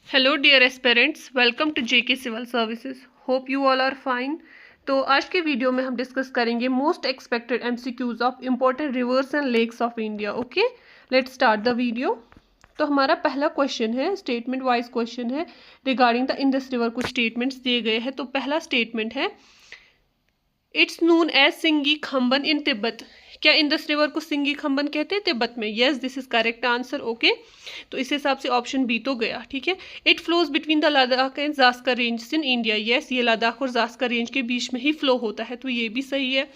Hello dear aspirants, welcome to JK civil services. Hope you all are fine. तो आज के video में हम डिस्कस करेंगे most expected MCQs of important rivers and lakes of India. Okay, let's start the video. तो हमारा पहला question है, स्टेटमेंट वाइज क्वेश्चन है रिगार्डिंग द इंडस रिवर। कुछ स्टेटमेंट्स दिए गए हैं। तो पहला स्टेटमेंट है, it's known as Singi Khamban in Tibet. क्या इंडस रिवर को सिंगी खम्बन कहते हैं तिब्बत में? Yes, this is correct answer. Okay, तो इस हिसाब से ऑप्शन बी तो गया। ठीक है। It flows between the Ladakh and Zanskar range in India. Yes, ये लद्दाख और जास्कर रेंज के बीच में ही फ्लो होता है, तो ये भी सही है।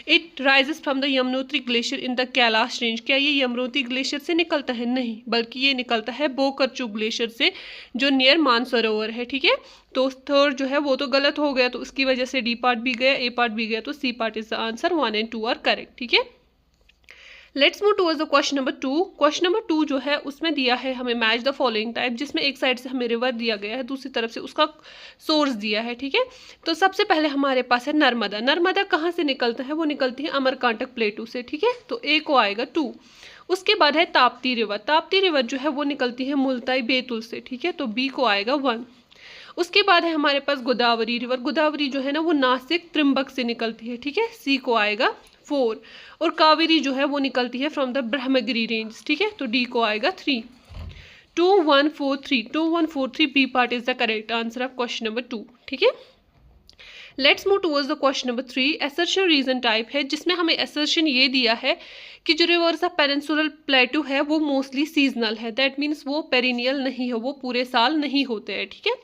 It rises from the Yamunotri glacier in the Kailash range. क्या ये यमुनोत्री ग्लेशियर से निकलता है? नहीं, बल्कि ये निकलता है बोकरचू ग्लेशियर से, जो नियर मानसरोवर है। ठीक है, तो थर्ड जो है वो तो गलत हो गया, तो उसकी वजह से डी पार्ट भी गया, ए पार्ट भी गया, तो C part is the answer. 1 and 2 are correct. ठीक है, let's move towards the question number 2। Question number 2 जो है उसमें दिया है हमें मैच द फॉलोइंग टाइप, जिसमें एक साइड से हमें रिवर दिया गया है, दूसरी तरफ से उसका सोर्स दिया है। ठीक है, तो सबसे पहले हमारे पास है नर्मदा। नर्मदा कहाँ से निकलता है? वो निकलती है अमरकांटक प्लेटू से। ठीक है, तो ए को आएगा 2। उसके बाद है ताप्ती रिवर। ताप्ती रिवर जो है वो निकलती है मुल्ताई बैतूल से। ठीक है, तो बी को आएगा 1। उसके बाद है हमारे पास गोदावरी रिवर। गोदावरी जो है ना वो नासिक त्रिम्बक से निकलती है। ठीक है, सी को आएगा 4। और कावेरी जो है वो निकलती है फ्रॉम द ब्रह्मगिरी रेंज। ठीक है, तो डी को आएगा 3। 2143 B part is the correct answer of question number 2। ठीक है, let's move towards the question number 3। Assertion reason type है, जिसमें हमें एसर्शन ये दिया है कि जो रिवर्स ऑफ पेनिनसुलर प्लेटू है वो मोस्टली सीजनल है। दैट मीन्स वो पेरिनियल नहीं है, वो पूरे साल नहीं होते हैं। ठीक है,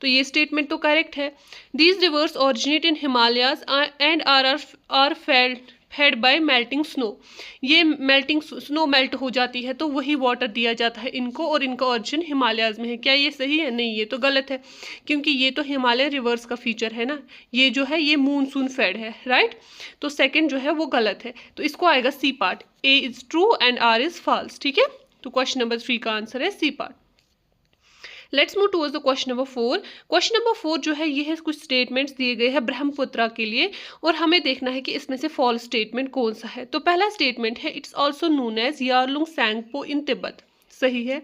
तो ये स्टेटमेंट तो करेक्ट है। These rivers originate in Himalayas and are fed by melting snow. ये मेल्टिंग स्नो मेल्ट हो जाती है तो वही वाटर दिया जाता है इनको, और इनका ओरिजिन हिमालयाज में है। क्या ये सही है? नहीं, ये तो गलत है, क्योंकि ये तो हिमालय रिवर्स का फीचर है ना। ये जो है ये मूनसून फेड है, राइट। तो सेकंड जो है वो गलत है, तो इसको आएगा C part. A is true and R is false. ठीक है, तो क्वेश्चन नंबर 3 का आंसर है C part. Let's move towards the question number 4। Question number 4 जो है ये है, कुछ स्टेटमेंट्स दिए गए हैं ब्रह्मपुत्रा के लिए, और हमें देखना है कि इसमें से फॉल्स स्टेटमेंट कौन सा है। तो पहला स्टेटमेंट है, it's also known as Yarlung Tsangpo in Tibet. सही है।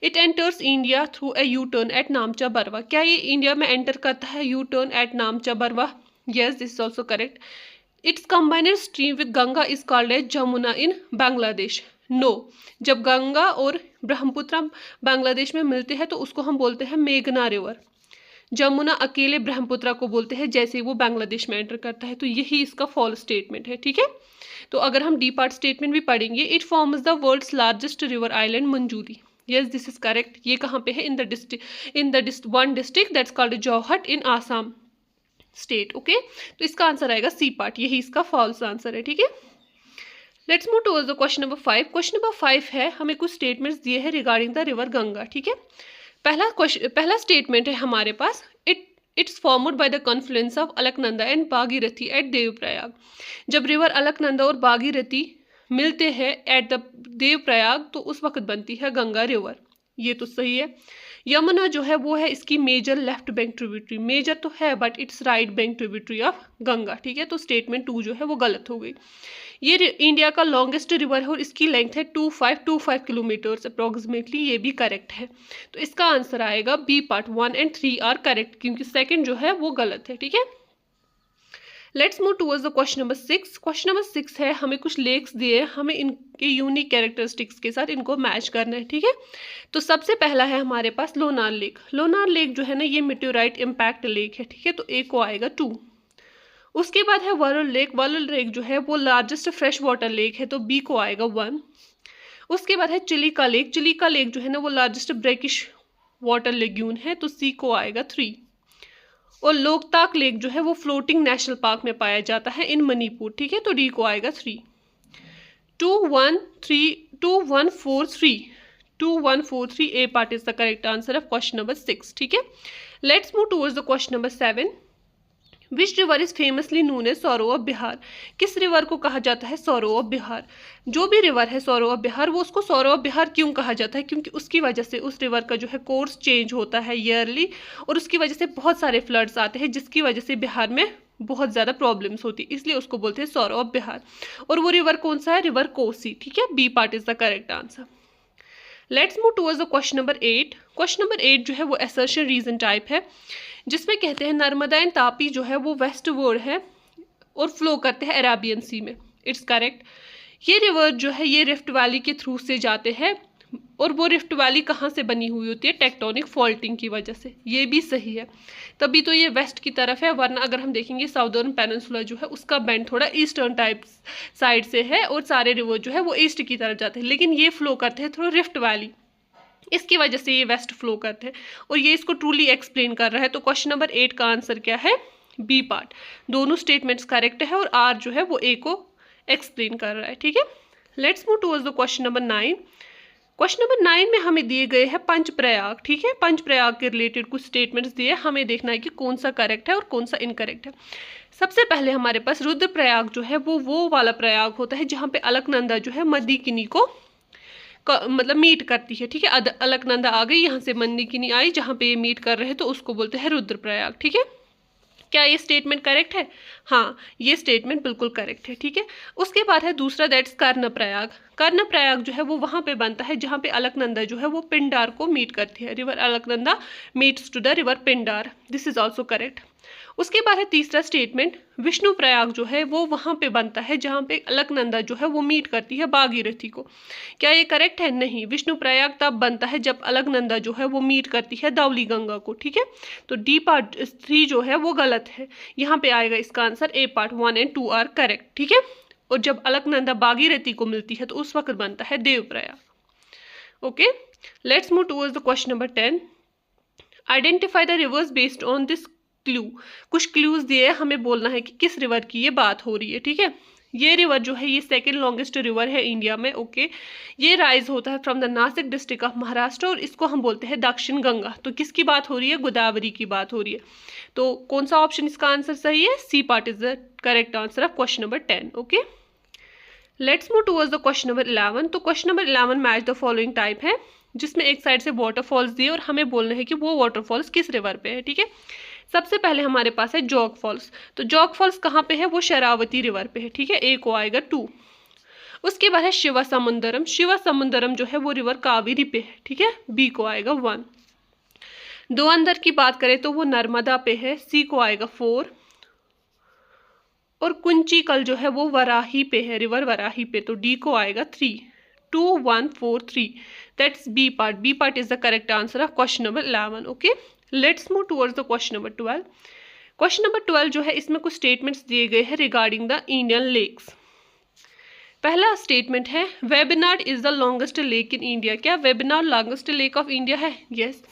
It enters India through a U turn at Namcha Barwa. क्या ये इंडिया में एंटर करता है U turn at Namcha Barwa? Yes, this is also correct. It's combined stream with Ganga is called as Jamuna in Bangladesh. No, जब गंगा और ब्रह्मपुत्र बांग्लादेश में मिलते हैं तो उसको हम बोलते हैं मेघना रिवर। जमुना अकेले ब्रह्मपुत्र को बोलते हैं जैसे ही वो बांग्लादेश में एंटर करता है, तो यही इसका फॉल्स स्टेटमेंट है। ठीक है, तो अगर हम डी पार्ट स्टेटमेंट भी पढ़ेंगे, it forms the world's largest river island Majuli. Yes, this is correct. ये कहाँ पे है? In the one district that's called Jorhat in Assam state. Okay, तो इसका आंसर आएगा सी पार्ट, यही इसका फॉल्स आंसर है। ठीक है, let's move towards the question number 5। Question number 5 है, हमें कुछ स्टेटमेंट्स दिए हैं रिगार्डिंग द रिवर गंगा। ठीक है, पहला स्टेटमेंट है हमारे पास, it's formed by the confluence of Alaknanda and Bhagirathi at Devprayag. जब रिवर अलकनंदा और भागीरथी मिलते हैं एट द देवप्रयाग, तो उस वक्त बनती है गंगा रिवर। ये तो सही है। यमुना जो है वो है इसकी major left bank tributary. Major तो है but it's right bank tributary of Ganga. ठीक है, तो स्टेटमेंट 2 जो है वो गलत हो गई। ये इंडिया का लॉन्गेस्ट रिवर है और इसकी लेंथ है 2525 किलोमीटर्स अप्रॉक्सीमेटली। ये भी करेक्ट है, तो इसका आंसर आएगा B part. 1 and 3 are correct, क्योंकि सेकंड जो है वो गलत है। ठीक है, let's move towards the question number 6। Question number 6 है, हमें कुछ लेक्स दिए, हमें इनके यूनिक कैरेक्टरिस्टिक्स के साथ इनको मैच करना है। ठीक है, तो सबसे पहला है हमारे पास लोनार लेक। लोनार लेक जो है ना ये मेटेओराइट इम्पैक्ट लेक है। ठीक है, तो ए को आएगा 2। उसके बाद है वरुल लेक। वरुल लेक जो है वो लार्जेस्ट फ्रेश वाटर लेक है, तो बी को आएगा 1। उसके बाद है चिलिका लेक। चिलिका लेक जो है ना वो लार्जेस्ट ब्रेकिश वाटर लेग्यून है, तो सी को आएगा 3। और लोकताक लेक जो है वो फ्लोटिंग नेशनल पार्क में पाया जाता है इन मणिपुर। ठीक है, तो डी को आएगा 3। 2143 A part is the correct answer of question number 6। ठीक है, let's move towards the question number 7। Which river is famously known as sorrow of Bihar. किस रिवर को कहा जाता है सौरो ऑफ बिहार? जो भी रिवर है सौरो ऑफ बिहार, वो उसको सौरो ऑफ बिहार क्यों कहा जाता है? क्योंकि उसकी वजह से उस रिवर का जो है कोर्स चेंज होता है ईयरली, और उसकी वजह से बहुत सारे फ्लड्स आते हैं, जिसकी वजह से बिहार में बहुत ज़्यादा प्रॉब्लम्स होती है, इसलिए उसको बोलते हैं सौरो ऑफ बिहार। और वो रिवर कौन सा है? रिवर कोसी। ठीक है, B part is the correct answer. Let's move towards the question number 8। Question number 8 जो है वो असर्शन रीजन टाइप है, जिसमें कहते हैं नर्मदा एंड तापी जो है वो वेस्ट वर्ड है और फ्लो करते हैं अरेबियन सी में। It's correct. ये रिवर जो है ये रिफ्ट वैली के थ्रू से जाते हैं, और वो रिफ्ट वैली कहाँ से बनी हुई होती है? टेक्टोनिक फॉल्टिंग की वजह से। ये भी सही है, तभी तो ये वेस्ट की तरफ है, वरना अगर हम देखेंगे साउदर्न पेनिनसुला जो है उसका बेंड थोड़ा ईस्टर्न टाइप साइड से है और सारे रिवर जो है वो ईस्ट की तरफ जाते हैं, लेकिन ये फ्लो करते हैं थ्रू रिफ्ट वैली, इसकी वजह से ये वेस्ट फ्लो करते हैं और ये इसको ट्रूली एक्सप्लेन कर रहा है। तो क्वेश्चन नंबर 8 का आंसर क्या है? B part. दोनों स्टेटमेंट्स करेक्ट है और आर जो है वो ए को एक्सप्लेन कर रहा है। ठीक है, let's move towards the question number 9। Question number 9 में हमें दिए गए हैं पंचप्रयाग। ठीक है, पंचप्रयाग के रिलेटेड कुछ स्टेटमेंट्स दिए, हमें देखना है कि कौन सा करेक्ट है और कौन सा इनकरेक्ट है। सबसे पहले हमारे पास रुद्रप्रयाग जो है वो वाला प्रयाग होता है जहाँ पे अलकनंदा जो है मंदाकिनी को मतलब मीट करती है। ठीक है, अलकनंदा आ गई, यहाँ से मंदाकिनी आई, जहाँ पे ये मीट कर रहे हैं तो उसको बोलते हैं रुद्रप्रयाग। ठीक है, क्या ये स्टेटमेंट करेक्ट है? हाँ, ये स्टेटमेंट बिल्कुल करेक्ट है। ठीक है, उसके बाद है दूसरा, दैट्स कर्णप्रयाग। कर्णप्रयाग जो है वो वहाँ पे बनता है जहाँ पे अलकनंदा जो है वो पिंडार को मीट करती है। River Alaknanda meets to the river Pindar, this is also correct. उसके बाद है तीसरा स्टेटमेंट, विष्णु प्रयाग जो है वो वहाँ पे बनता है जहाँ पे अलकनंदा जो है वो मीट करती है भागीरथी को। क्या ये करेक्ट है? नहीं, विष्णु प्रयाग तब बनता है जब अलकनंदा जो है वो मीट करती है धवली गंगा को। ठीक है, तो डी पार्ट 3 जो है वो गलत है, यहाँ पे आएगा इसका answer A part 1 and 2 are correct. ठीक है, और जब अलकनंदा भागीरथी को मिलती है तो उस वक्त बनता है Devprayag. Okay, let's move towards the question number 10। Identify the reverse based on this clue. कुछ क्लूज दिए, हमें बोलना है कि किस रिवर की ये बात हो रही है। ठीक है, ये रिवर जो है ये सेकंड लॉन्गेस्ट रिवर है इंडिया में। ओके, ये राइज होता है from the Nashik district of Maharashtra और इसको हम बोलते हैं दक्षिण गंगा। तो किसकी बात हो रही है? गोदावरी की बात हो रही है। तो कौन सा ऑप्शन इसका आंसर सही है? C part is the correct answer of question number 10। Okay, let's move towards the question number 11। तो question number 11 match the following type है, जिसमें एक साइड से वाटरफॉल्स दिए और हमें बोलना है कि वो वाटरफॉल्स किस रिवर पे है। ठीक है, सबसे पहले हमारे पास है जोग फॉल्स। तो जोग फॉल्स कहाँ पे है? वो शरावती रिवर पे है। ठीक है, ए को आएगा 2। उसके बाद है शिवा समुंदरम। शिवा समुंदरम जो है वो रिवर कावेरी पे है। ठीक है, बी को आएगा 1। दो अंदर की बात करें तो वो नर्मदा पे है, सी को आएगा 4। और कुंचिकल जो है वो वराही पे है, रिवर वराही पे, तो डी को आएगा 3। 2 1 4 3, that's B part. B part is the correct answer of question number 11। Okay, let's move towards the question number 12। Question number 12 जो है इसमें कुछ स्टेटमेंट्स दिए गए हैं रिगार्डिंग द इंडियन लेक्स। पहला स्टेटमेंट है Vembanad is the longest lake in India. क्या Vembanad longest lake of India है? Yes,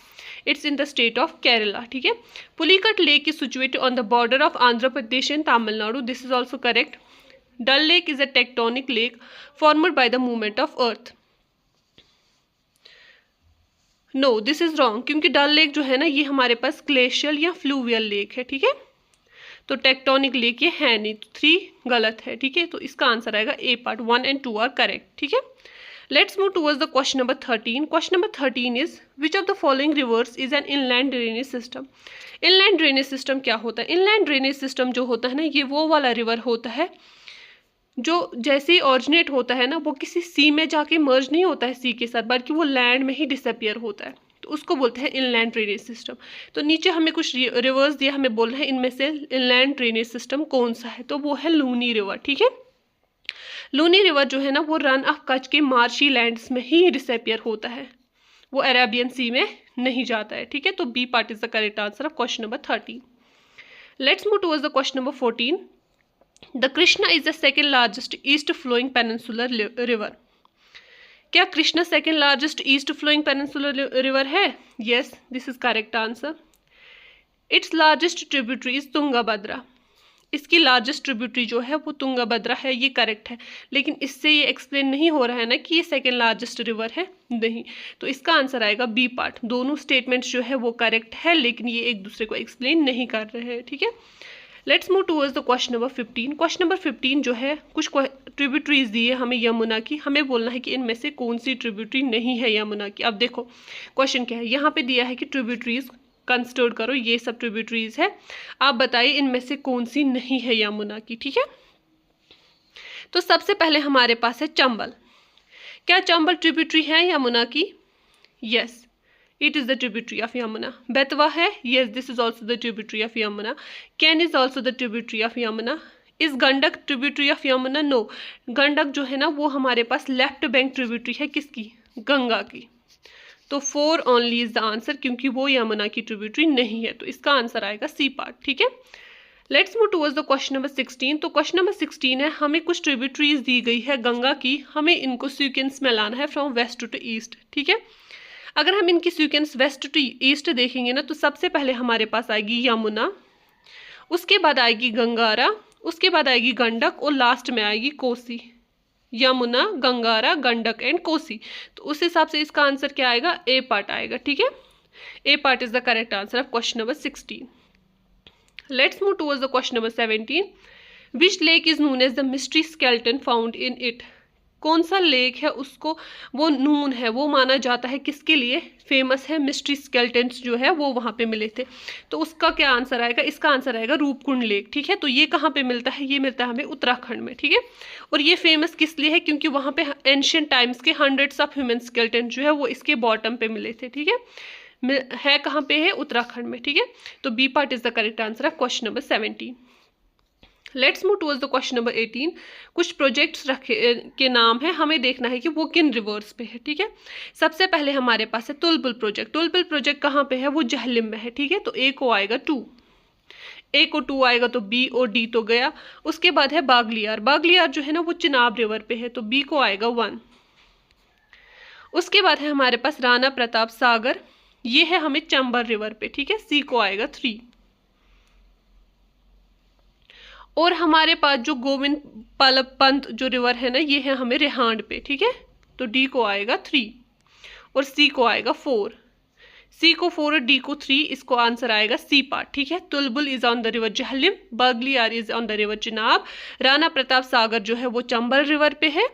it's in the state of Kerala. ठीक है, Pulicat lake is situated on the border of Andhra Pradesh and Tamil Nadu, this is also correct. Dal lake is a tectonic lake formed by the movement of earth. No, this is wrong, क्योंकि Dal lake जो है ना ये हमारे पास glacial या फ्लूवियल लेक है। ठीक है, तो टेक्टोनिक लेक ये है नहीं, तो 3 गलत है। ठीक है, तो इसका आंसर आएगा A part. 1 and 2 are correct. ठीक है, let's move towards the question number 13। Question number 13 is which of the following rivers is an inland drainage system. Inland drainage system क्या होता है? इनलैंड ड्रेनेज सिस्टम जो होता है ना ये वो वाला रिवर होता है जो जैसे ही ऑरिजिनेट होता है ना वो किसी सी में जाके मर्ज नहीं होता है सी के साथ, बल्कि वो लैंड में ही डिसअपियर होता है, तो उसको बोलते हैं इनलैंड ड्रेनेज सिस्टम। तो नीचे हमें कुछ रिवर्स दिया, हमें बोलना है इनमें से इनलैंड ड्रेनेज सिस्टम कौन सा है, तो वो है लूनी रिवर। ठीक है, लूनी रिवर जो है ना वो रन ऑफ कच्छ के मार्शी लैंड्स में ही डिसअपियर होता है, वो अरेबियन सी में नहीं जाता है। ठीक है, तो B part is the correct answer of question number 13। Let's move towards the question number 14। The Krishna is the second largest east flowing peninsular river. क्या Krishna second largest east flowing peninsular river है? Yes, this is correct answer. It's largest tributary is Tungabhadra. इसकी largest tributary जो है वो तुंगाभद्रा है, ये correct है, लेकिन इससे ये एक्सप्लेन नहीं हो रहा है ना कि ये सेकेंड लार्जेस्ट रिवर है, नहीं, तो इसका आंसर आएगा बी पार्ट। दोनों स्टेटमेंट्स जो है वो करेक्ट है, लेकिन ये एक दूसरे को एक्सप्लेन नहीं कर रहे हैं। ठीक है, let's move towards the question number 15। Question number 15 जो है कुछ ट्रिब्यूटरीज दी है हमें यमुना की, हमें बोलना है कि इनमें से कौन सी ट्रिब्यूटरी नहीं है यमुना की। अब देखो क्वेश्चन क्या है, यहाँ पे दिया है कि ट्रिब्यूटरीज कंसिडर करो, ये सब ट्रिब्यूटरीज है, आप बताइए इनमें से कौन सी नहीं है यमुना की। ठीक है, तो सबसे पहले हमारे पास है चंबल। क्या चंबल ट्रिब्यूटरी है यमुना की? Yes, it is the tributary of Yamuna. Betwa है, yes, this is also the tributary of Yamuna. Ken is also the tributary of Yamuna. Is Gandak tributary of Yamuna? No. Gandak जो है ना वो हमारे पास left bank tributary है किसकी? गंगा की. तो 4 ओनली इज द आंसर, क्योंकि वो यमुना की ट्रिब्यूटरी नहीं है. तो इसका आंसर आएगा सी पार्ट. ठीक है. Let's move towards the question number 16. तो क्वेश्चन नंबर 16 है, हमें कुछ ट्रिब्यूटरीज दी गई है गंगा की, हमें इनको सीक्वेंस में लाना है फ्रॉम वेस्ट टू ईस्ट. ठीक है. अगर हम इनकी सीक्वेंस वेस्ट टू ईस्ट देखेंगे ना, तो सबसे पहले हमारे पास आएगी यमुना, उसके बाद आएगी गंगारा, उसके बाद आएगी गंडक और लास्ट में आएगी कोसी. यमुना, गंगारा, गंडक एंड कोसी. तो उस हिसाब से इसका आंसर क्या आएगा? ए पार्ट आएगा. ठीक है. A part is the correct answer of question number 16. Let's move towards the question number 17. Which lake is known as the mystery skeleton found in it? कौन सा लेक है उसको वो नून है, वो माना जाता है किसके लिए फेमस है? मिस्ट्री स्केलेटन्स जो है वो वहाँ पे मिले थे. तो उसका क्या आंसर आएगा? इसका आंसर आएगा रूपकुंड लेक. ठीक है. तो ये कहाँ पे मिलता है? ये मिलता है हमें उत्तराखंड में. ठीक है. और ये फेमस किस लिए है? क्योंकि वहाँ पे एंशियंट टाइम्स के हंड्रेड्स ऑफ ह्यूमन स्केलेटन जो है वो इसके बॉटम पे मिले थे. ठीक है कहाँ पे है? उत्तराखंड में. ठीक है. तो B part is the correct answer of question number 17. Let's move towards the question number 18. कुछ प्रोजेक्ट्स रखे के नाम है, हमें देखना है कि वो किन रिवर्स पे है. ठीक है. सबसे पहले हमारे पास है तुलबुल प्रोजेक्ट. तुलबुल प्रोजेक्ट कहाँ पे है? वो जहलिम में है. ठीक है. तो ए को आएगा 2, ए को 2 आएगा तो बी और डी तो गया. उसके बाद है बागलियार. बागलियार जो है ना वो चिनाब रिवर पे है, तो बी को आएगा 1. उसके बाद है हमारे पास राणा प्रताप सागर, ये है हमें चंबल रिवर पे. ठीक है. सी को आएगा 3. और हमारे पास जो गोविंद पंत जो रिवर है ना, ये है हमें रिहांड पे. ठीक है. तो डी को आएगा 3 और सी को आएगा 4. सी को 4 और डी को 3, इसको आंसर आएगा सी पार्ट. ठीक है. Tulbul is on the river Jhelum, Baglihar is on the river Chenab, Rana Pratap Sagar जो है वो चंबल रिवर पे है,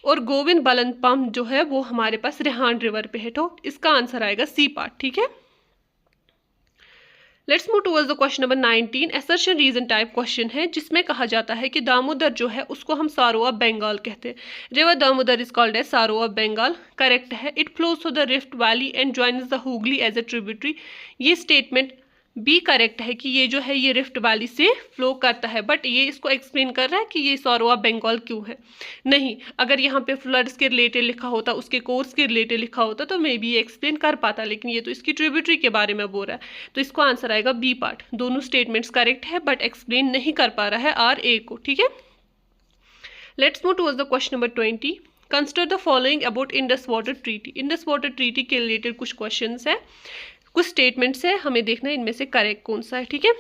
और गोविंद बलंद पंप जो है वो हमारे पास रिहांड रिवर पे है. तो इसका आंसर आएगा सी पार्ट. ठीक है. Let's move towards the question number 19. Assertion reason type question है, जिसमें कहा जाता है कि दामोदर जो है उसको हम सारो ऑफ बंगाल कहते हैं. River Damodar is called as sorrow of Bengal. Correct है. It flows through the rift valley and joins the Hooghly as a tributary. ये स्टेटमेंट बी करेक्ट है कि ये जो है ये रिफ्ट वैली से फ्लो करता है, बट ये इसको एक्सप्लेन कर रहा है कि ये सारो ऑफ बंगाल क्यों है. नहीं, अगर यहाँ पे फ्लड्स के रिलेटेड लिखा होता, उसके कोर्स के रिलेटेड लिखा होता तो मे बी ये एक्सप्लेन कर पाता, लेकिन ये तो इसकी ट्रिब्यूटरी के बारे में बोल रहा है. तो इसको आंसर आएगा बी पार्ट. दोनों स्टेटमेंट्स करेक्ट है बट एक्सप्लेन नहीं कर पा रहा है आर ए को. ठीक है. Let's move towards the question number 20. Consider the following about Indus water treaty. Indus water treaty के रिलेटेड कुछ क्वेश्चन है, कुछ स्टेटमेंट्स है, हमें देखना है इनमें से करेक्ट कौन सा है. ठीक है.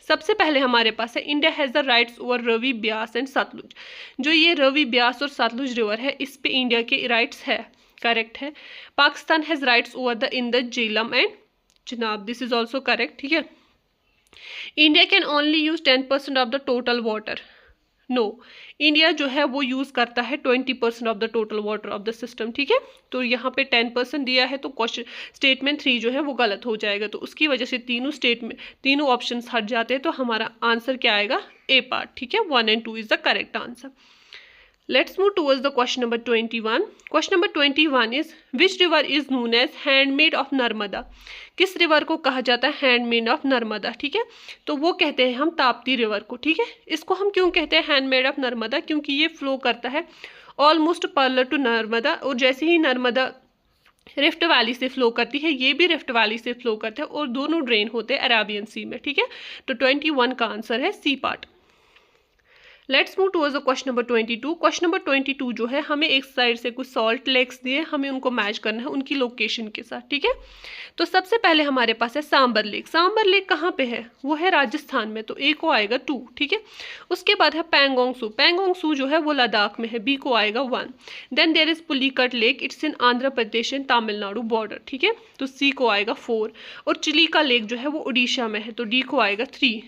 सबसे पहले हमारे पास है India has the rights over Ravi, Beas and Sutlej. जो ये रवि, ब्यास और सतलुज रिवर है, इस पे इंडिया के राइट्स है. करेक्ट है. Pakistan has rights over the Indus, Jhelum and Chenab. This is also correct. ठीक है. India can only use 10% of the total water. No, India जो है वो यूज़ करता है 20% of the total water of the system. ठीक है. तो यहाँ पे 10% दिया है, तो क्वेश्चन स्टेटमेंट 3 जो है वो गलत हो जाएगा. तो उसकी वजह से तीनों ऑप्शन हट जाते हैं. तो हमारा आंसर क्या आएगा? A part. ठीक है. 1 and 2 is the correct answer. Let's move towards the question number 21. Question number 21 is which river is known as handmaid of Narmada. किस रिवर को कहा जाता है हैंडमेड ऑफ नर्मदा? ठीक है. तो वो कहते हैं हम ताप्ती रिवर को. ठीक है. इसको हम क्यों कहते हैं हैंडमेड ऑफ नर्मदा? क्योंकि ये फ्लो करता है ऑलमोस्ट पैरेलल टू नर्मदा, और जैसे ही नर्मदा रिफ्ट वैली से फ्लो करती है, ये भी रिफ्ट वैली से फ्लो करते हैं, और दोनों ड्रेन होते हैं अरेबियन सी में. ठीक है. तो 21 का आंसर है C part. Let's move towards the question number 22. Question number 22 जो है, हमें एक साइड से कुछ सॉल्ट लेक्स दिए, हमें उनको मैच करना है उनकी लोकेशन के साथ. ठीक है. तो सबसे पहले हमारे पास है सांबर लेक. सांबर लेक कहाँ पे है? वो है राजस्थान में, तो ए को आएगा 2. ठीक है. उसके बाद है पैंगोंग सू. पैंगोंग सू जो है वो लद्दाख में है, बी को आएगा 1. Then there is Pulicat lake, it's in Andhra Pradesh and Tamil Nadu border. ठीक है. तो सी को आएगा 4. और चिलिका लेक जो है वो उड़ीसा में है, तो डी को आएगा 3.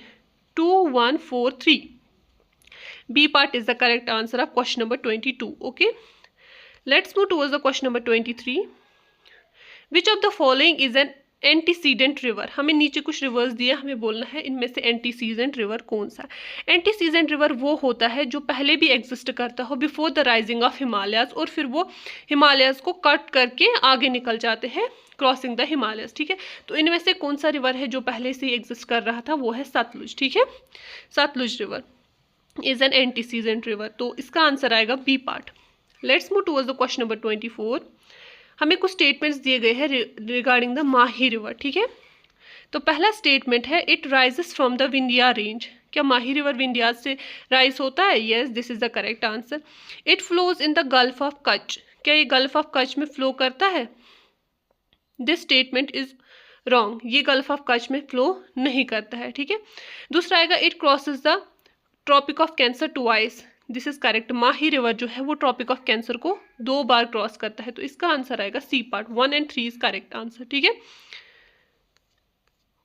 2 1 4 3. B part is the correct answer of question number 22. Okay. Let's move towards the question number 23. Which of the following is an antecedent river, हमें नीचे कुछ रिवर्स दिए, हमें बोलना है इनमें से एंटीसीडेंट रिवर कौन सा है। एंटीसीडेंट रिवर वो होता है जो पहले भी एग्जिस्ट करता हो before the rising of Himalayas, और फिर वो हिमालयाज को कट करके आगे निकल जाते हैं क्रॉसिंग द हिमालयस, ठीक है। तो इनमें से कौन सा रिवर है जो पहले से एग्जिस्ट कर रहा था, वो है सतलुज, ठीक है। Sutlej river is an antecedent river, तो इसका आंसर आएगा B part. Let's move towards the question number 24। हमें कुछ स्टेटमेंट्स दिए गए हैं रिगार्डिंग द माही रिवर, ठीक है। तो पहला स्टेटमेंट है it rises from the Vindhya range. क्या माही रिवर विंध्याज से राइज होता है? Yes, this is the correct answer. It flows in the gulf of Kutch. क्या ये गल्फ ऑफ कच्छ में फ्लो करता है? दिस स्टेटमेंट इज रॉन्ग, ये गल्फ ऑफ कच्छ में फ्लो नहीं करता है, ठीक है। दूसरा आएगा it crosses the tropic of cancer twice. This is correct, Mahi river जो है वो ट्रॉपिक ऑफ कैंसर को 2 बार क्रॉस करता है, तो इसका आंसर आएगा C part. 1 and 3 is correct answer, ठीक है।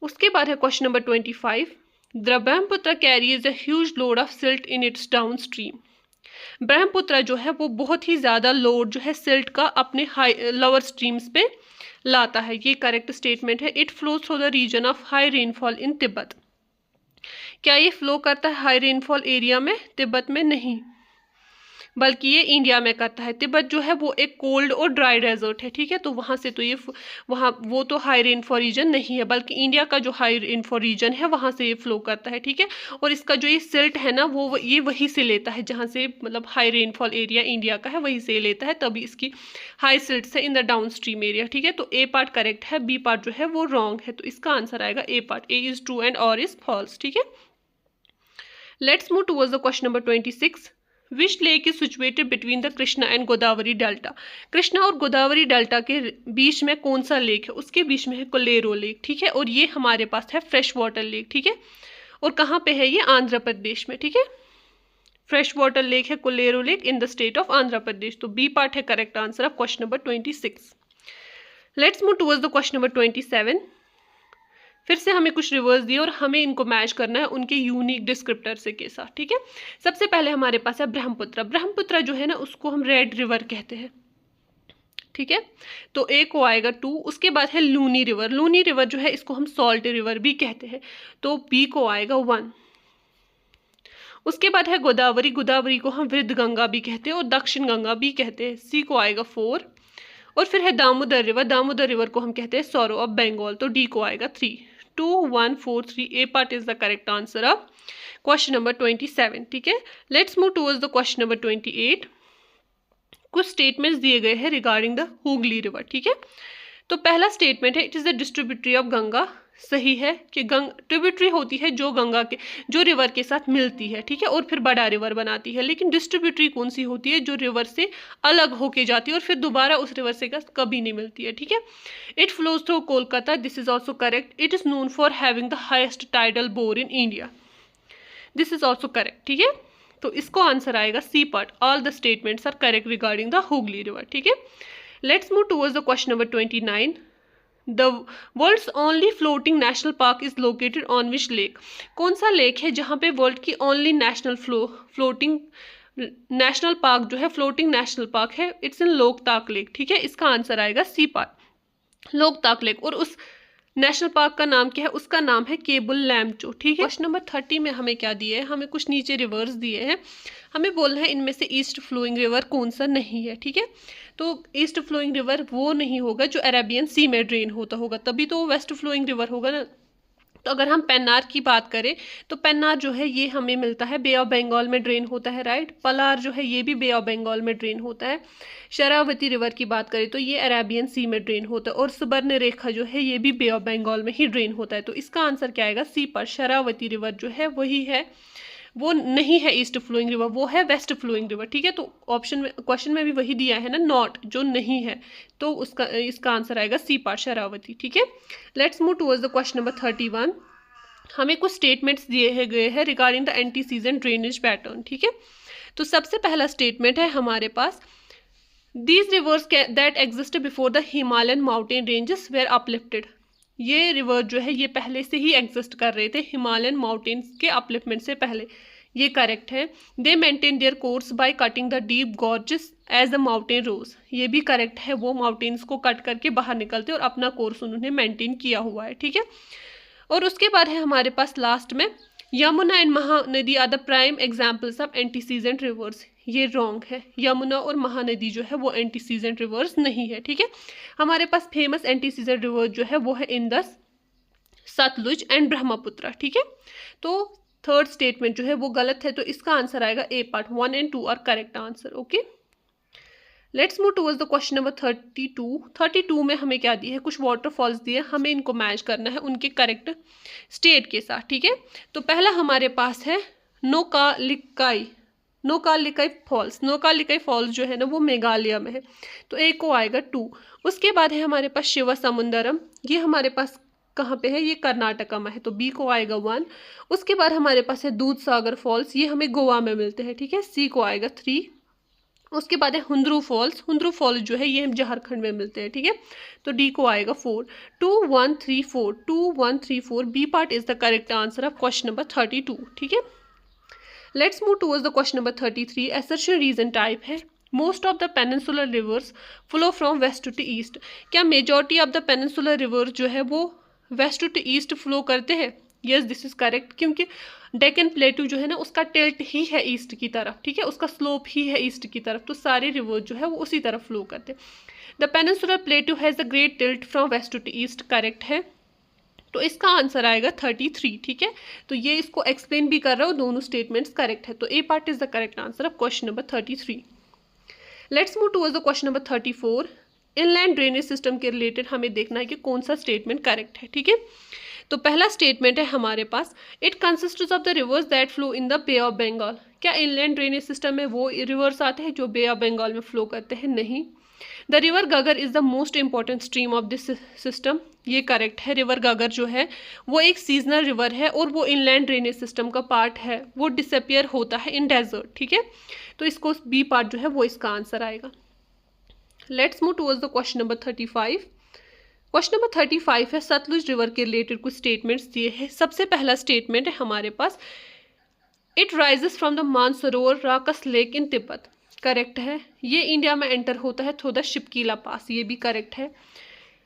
उसके बाद है question number 25। The Brahmaputra carries a huge load of silt in its downstream. Brahmaputra जो है वो बहुत ही ज़्यादा लोड जो है सिल्ट का अपने हाई लोअर स्ट्रीम्स पे लाता है, ये करेक्ट स्टेटमेंट है। It flows through the region of high rainfall in Tibet. क्या ये फ्लो करता है हाई रेनफॉल एरिया में? तिब्बत में नहीं, बल्कि ये इंडिया में करता है। तिब्बत जो है वो एक कोल्ड और ड्राई डेजर्ट है, ठीक है। तो वहाँ से तो ये वहाँ वो तो हाई रेनफॉल रीजन नहीं है, बल्कि इंडिया का जो हाई रेनफॉल रीजन है वहाँ से ये फ्लो करता है, ठीक है। और इसका जो ये सिल्ट है ना वो ये वहीं से लेता है, जहाँ से मतलब हाई रेनफॉल एरिया इंडिया का है वहीं से लेता है, तभी इसकी हाई सिल्ट से in the down stream area, ठीक है। तो ए पार्ट करेक्ट है, बी पार्ट जो है वो रॉन्ग है, तो इसका आंसर आएगा A part. A is true and R is false, ठीक है। Let's move towards the question number 26। Which lake is situated between the Krishna and Godavari delta? Krishna और गोदावरी डेल्टा के बीच में कौन सा लेक है? उसके बीच में है कोलेरो लेक, ठीक है। और ये हमारे पास है फ्रेश वाटर लेक, ठीक है। और कहाँ पे है ये? आंध्र प्रदेश में, ठीक है। फ्रेश वाटर लेक है Kolleru lake in the state of Andhra Pradesh, तो बी पार्ट है correct answer of question number 26। Let's move towards the question number 27। फिर से हमें कुछ रिवर्स दिए और हमें इनको मैच करना है उनके यूनिक डिस्क्रिप्टर से के साथ, ठीक है। सबसे पहले हमारे पास है ब्रह्मपुत्र। ब्रह्मपुत्र जो है ना उसको हम रेड रिवर कहते हैं, ठीक है। तो ए को आएगा 2। उसके बाद है लूनी रिवर। लूनी रिवर जो है इसको हम सॉल्ट रिवर भी कहते हैं, तो बी को आएगा 1। उसके बाद है गोदावरी। गोदावरी को हम वृद्ध गंगा भी कहते हैं और दक्षिण गंगा भी कहते हैं, सी को आएगा 4। और फिर है दामोदर रिवर। दामोदर रिवर को हम कहते हैं सौरो ऑफ बंगाल, तो डी को आएगा 3। 2 1 4 3 A part is the correct answer of question number 27, ठीक है। Let's move towards the question number 28। कुछ स्टेटमेंट्स दिए गए हैं रिगार्डिंग द हुगली रिवर, ठीक है। तो पहला स्टेटमेंट है it is the distributary of Ganga. सही है कि ट्रिब्यूटरी होती है जो गंगा के जो रिवर के साथ मिलती है, ठीक है, और फिर बड़ा रिवर बनाती है। लेकिन डिस्ट्रीब्यूटरी कौन सी होती है? जो रिवर से अलग होके जाती है और फिर दोबारा उस रिवर से कभी नहीं मिलती है, ठीक है। It flows through Kolkata, this is also correct. It is known for having the highest tidal bore in India, this is also correct, ठीक है। तो इसको आंसर आएगा C part. All the statements are correct regarding the Hooghly river, ठीक है। Let's move towards the question number 29। The world's only floating national park is located on which lake? कौन सा lake है जहाँ पे वर्ल्ड की only national floating national park जो है फ्लोटिंग नेशनल पार्क है? इट्स इन लोकताक लेक, ठीक है। इसका आंसर आएगा सी पार्ट, लोकताक लेक। और उस नेशनल पार्क का नाम क्या है? उसका नाम है केबुल लैम्चो, ठीक है। क्वेश्चन नंबर 30 में हमें क्या दिए है? हमें कुछ नीचे रिवर्स दिए हैं, हमें बोलना है इनमें से ईस्ट फ्लोइंग रिवर कौन सा नहीं है, ठीक है। तो ईस्ट फ्लोइंग रिवर वो नहीं होगा जो अरेबियन सी में ड्रेन होता होगा, तभी तो वेस्ट फ्लोइंग रिवर होगा ना। तो अगर हम पेन्नार की बात करें तो पेन्नार जो है ये हमें मिलता है बे ऑफ बंगाल में ड्रेन होता है, राइट। पलार जो है ये भी बे ऑफ बंगाल में ड्रेन होता है। शरावती रिवर की बात करें तो ये अरेबियन सी में ड्रेन होता है। और सुबर्ण रेखा जो है ये भी बे ऑफ बंगाल में ही ड्रेन होता है। तो इसका आंसर क्या आएगा? सी पर। शरावती रिवर जो है वही है, वो नहीं है ईस्ट फ्लोइंग रिवर, वो है वेस्ट फ्लोइंग रिवर, ठीक है। तो ऑप्शन में क्वेश्चन में भी वही दिया है ना, नॉट, जो नहीं है, तो उसका इसका आंसर आएगा सी पार्ट शरावती, ठीक है। Let's move towards the question number 31। हमें कुछ स्टेटमेंट्स दिए गए हैं regarding the antecedent drainage pattern, ठीक है। तो सबसे पहला स्टेटमेंट है हमारे पास these rivers that exist before the Himalayan mountain ranges were uplifted. ये रिवर जो है ये पहले से ही एग्जिस्ट कर रहे थे हिमालयन माउंटेन्स के अपलिफ्टमेंट से पहले। ये करेक्ट है। They maintain their course by cutting the deep gorges as the mountain rose, ये भी करेक्ट है। वो माउंटेन्स को कट करके बाहर निकलते और अपना कोर्स उन्होंने मेंटेन किया हुआ है, ठीक है। और उसके बाद है हमारे पास लास्ट में Yamuna and Mahanadi are the prime examples of antecedent rivers, ये रॉन्ग है। यमुना और महानदी जो है वो एंटीसीजेंट रिवर्स नहीं है, ठीक है। हमारे पास फेमस एंटीसीजेंट रिवर्स जो है वो है इंदस, सतलुज एंड ब्रह्मपुत्र, ठीक है। तो थर्ड स्टेटमेंट जो है वो गलत है, तो इसका आंसर आएगा A part, 1 and 2 are correct answer. Okay, let's move towards the question number 32। 32 में हमें क्या दिया है, कुछ वाटरफॉल्स दिए, हमें इनको मैच करना है उनके करेक्ट स्टेट के साथ, ठीक है। तो पहला हमारे पास है नोकालिकाई फॉल्स। नोकालिकाई फॉल्स जो है ना वो मेघालय में है, तो ए को आएगा 2। उसके बाद है हमारे पास शिवा समुंदरम, ये हमारे पास कहाँ पे है, ये कर्नाटका में है, तो बी को आएगा 1। उसके बाद हमारे पास है दूध सागर फॉल्स, ये हमें गोवा में मिलते हैं, ठीक है, सी को आएगा 3। उसके बाद है हुंद्रू फॉल्स जो है ये झारखंड में मिलते हैं, ठीक है, तो डी को आएगा 4। 2 1 3 4 2 1 3 4 B part is the correct answer of question number 32, ठीक है। Let's move towards the question number 33। Assertion reason type है most of the peninsular rivers flow from west to east, क्या majority of the peninsular river जो है वो waste to east flow करते हैं? Yes, this is correct, क्योंकि डेक्कन प्लेटू जो है ना उसका टिल्ट ही है ईस्ट की तरफ, ठीक है, उसका स्लोप ही है ईस्ट की तरफ, तो सारे रिवर जो है वो उसी तरफ फ्लो करते हैं। The peninsular plateau has a great tilt from west to east, correct है, तो इसका आंसर आएगा 33, ठीक है। तो ये इसको एक्सप्लेन भी कर रहा हूँ, दोनों स्टेटमेंट्स करेक्ट है, तो A part is the correct answer of question number 33। Let's move towards the question number 34। Inland drainage system के रिलेटेड हमें देखना है कि कौन सा स्टेटमेंट करेक्ट है, ठीक है। तो पहला स्टेटमेंट है हमारे पास, it consists of the rivers that flow in the bay of Bengal, क्या इनलैंड ड्रेनेज सिस्टम में वो रिवर्स आते हैं जो बे ऑफ बंगाल में फ्लो करते हैं? नहीं। The river Ghaggar is the most important stream of this system, ये करेक्ट है। रिवर गगर जो है वो एक सीजनल रिवर है और वो इनलैंड ड्रेनेज सिस्टम का पार्ट है, वो डिसअपियर होता है इन डेजर्ट, ठीक है, तो इसको बी पार्ट जो है वो इसका आंसर आएगा। Let's move towards the question number 35। Question number 35 है सतलुज रिवर के रिलेटेड कुछ स्टेटमेंट्स दिए हैं। सबसे पहला स्टेटमेंट है हमारे पास, it rises from the Mansarovar Rakas lake in Tibet, correct है। ये इंडिया में एंटर होता है थ्रू द शिपकीला पास, ये भी करेक्ट है।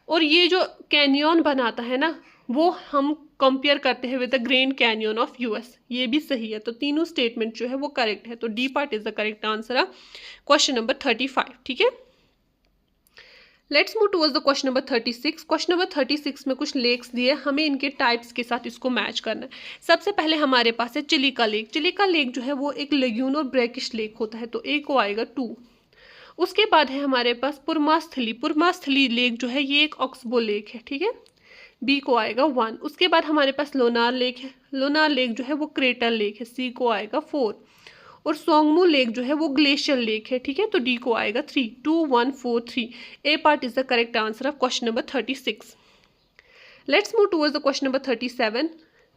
और ये जो कैनियन बनाता है ना वो हम कंपेयर करते हैं with the grand canyon of US, ये भी सही है, तो तीनों स्टेटमेंट जो है वो करेक्ट है, तो D part is the correct answer of question number 35, ठीक है। Let's move towards the question number 36। Question number 36 में कुछ लेक्स दिए, हमें इनके टाइप्स के साथ इसको मैच करना है। सबसे पहले हमारे पास है चिलिका लेक। चिलिका लेक जो है वो एक लेग्यून और ब्रैकिश लेक होता है, तो ए को आएगा 2। उसके बाद है हमारे पास पुरमास्थली लेक जो है ये एक ऑक्सबो लेक है, ठीक है, बी को आएगा 1। उसके बाद हमारे पास लोनार लेक है, लोनार लेक जो है वो क्रेटर लेक है, सी को आएगा 4। और सोंगमू लेक जो है वो ग्लेशियर लेक है, ठीक है, तो डी को आएगा 3। 2 1 4 3 A part is the correct answer of question number 36। Let's move towards the question number 37।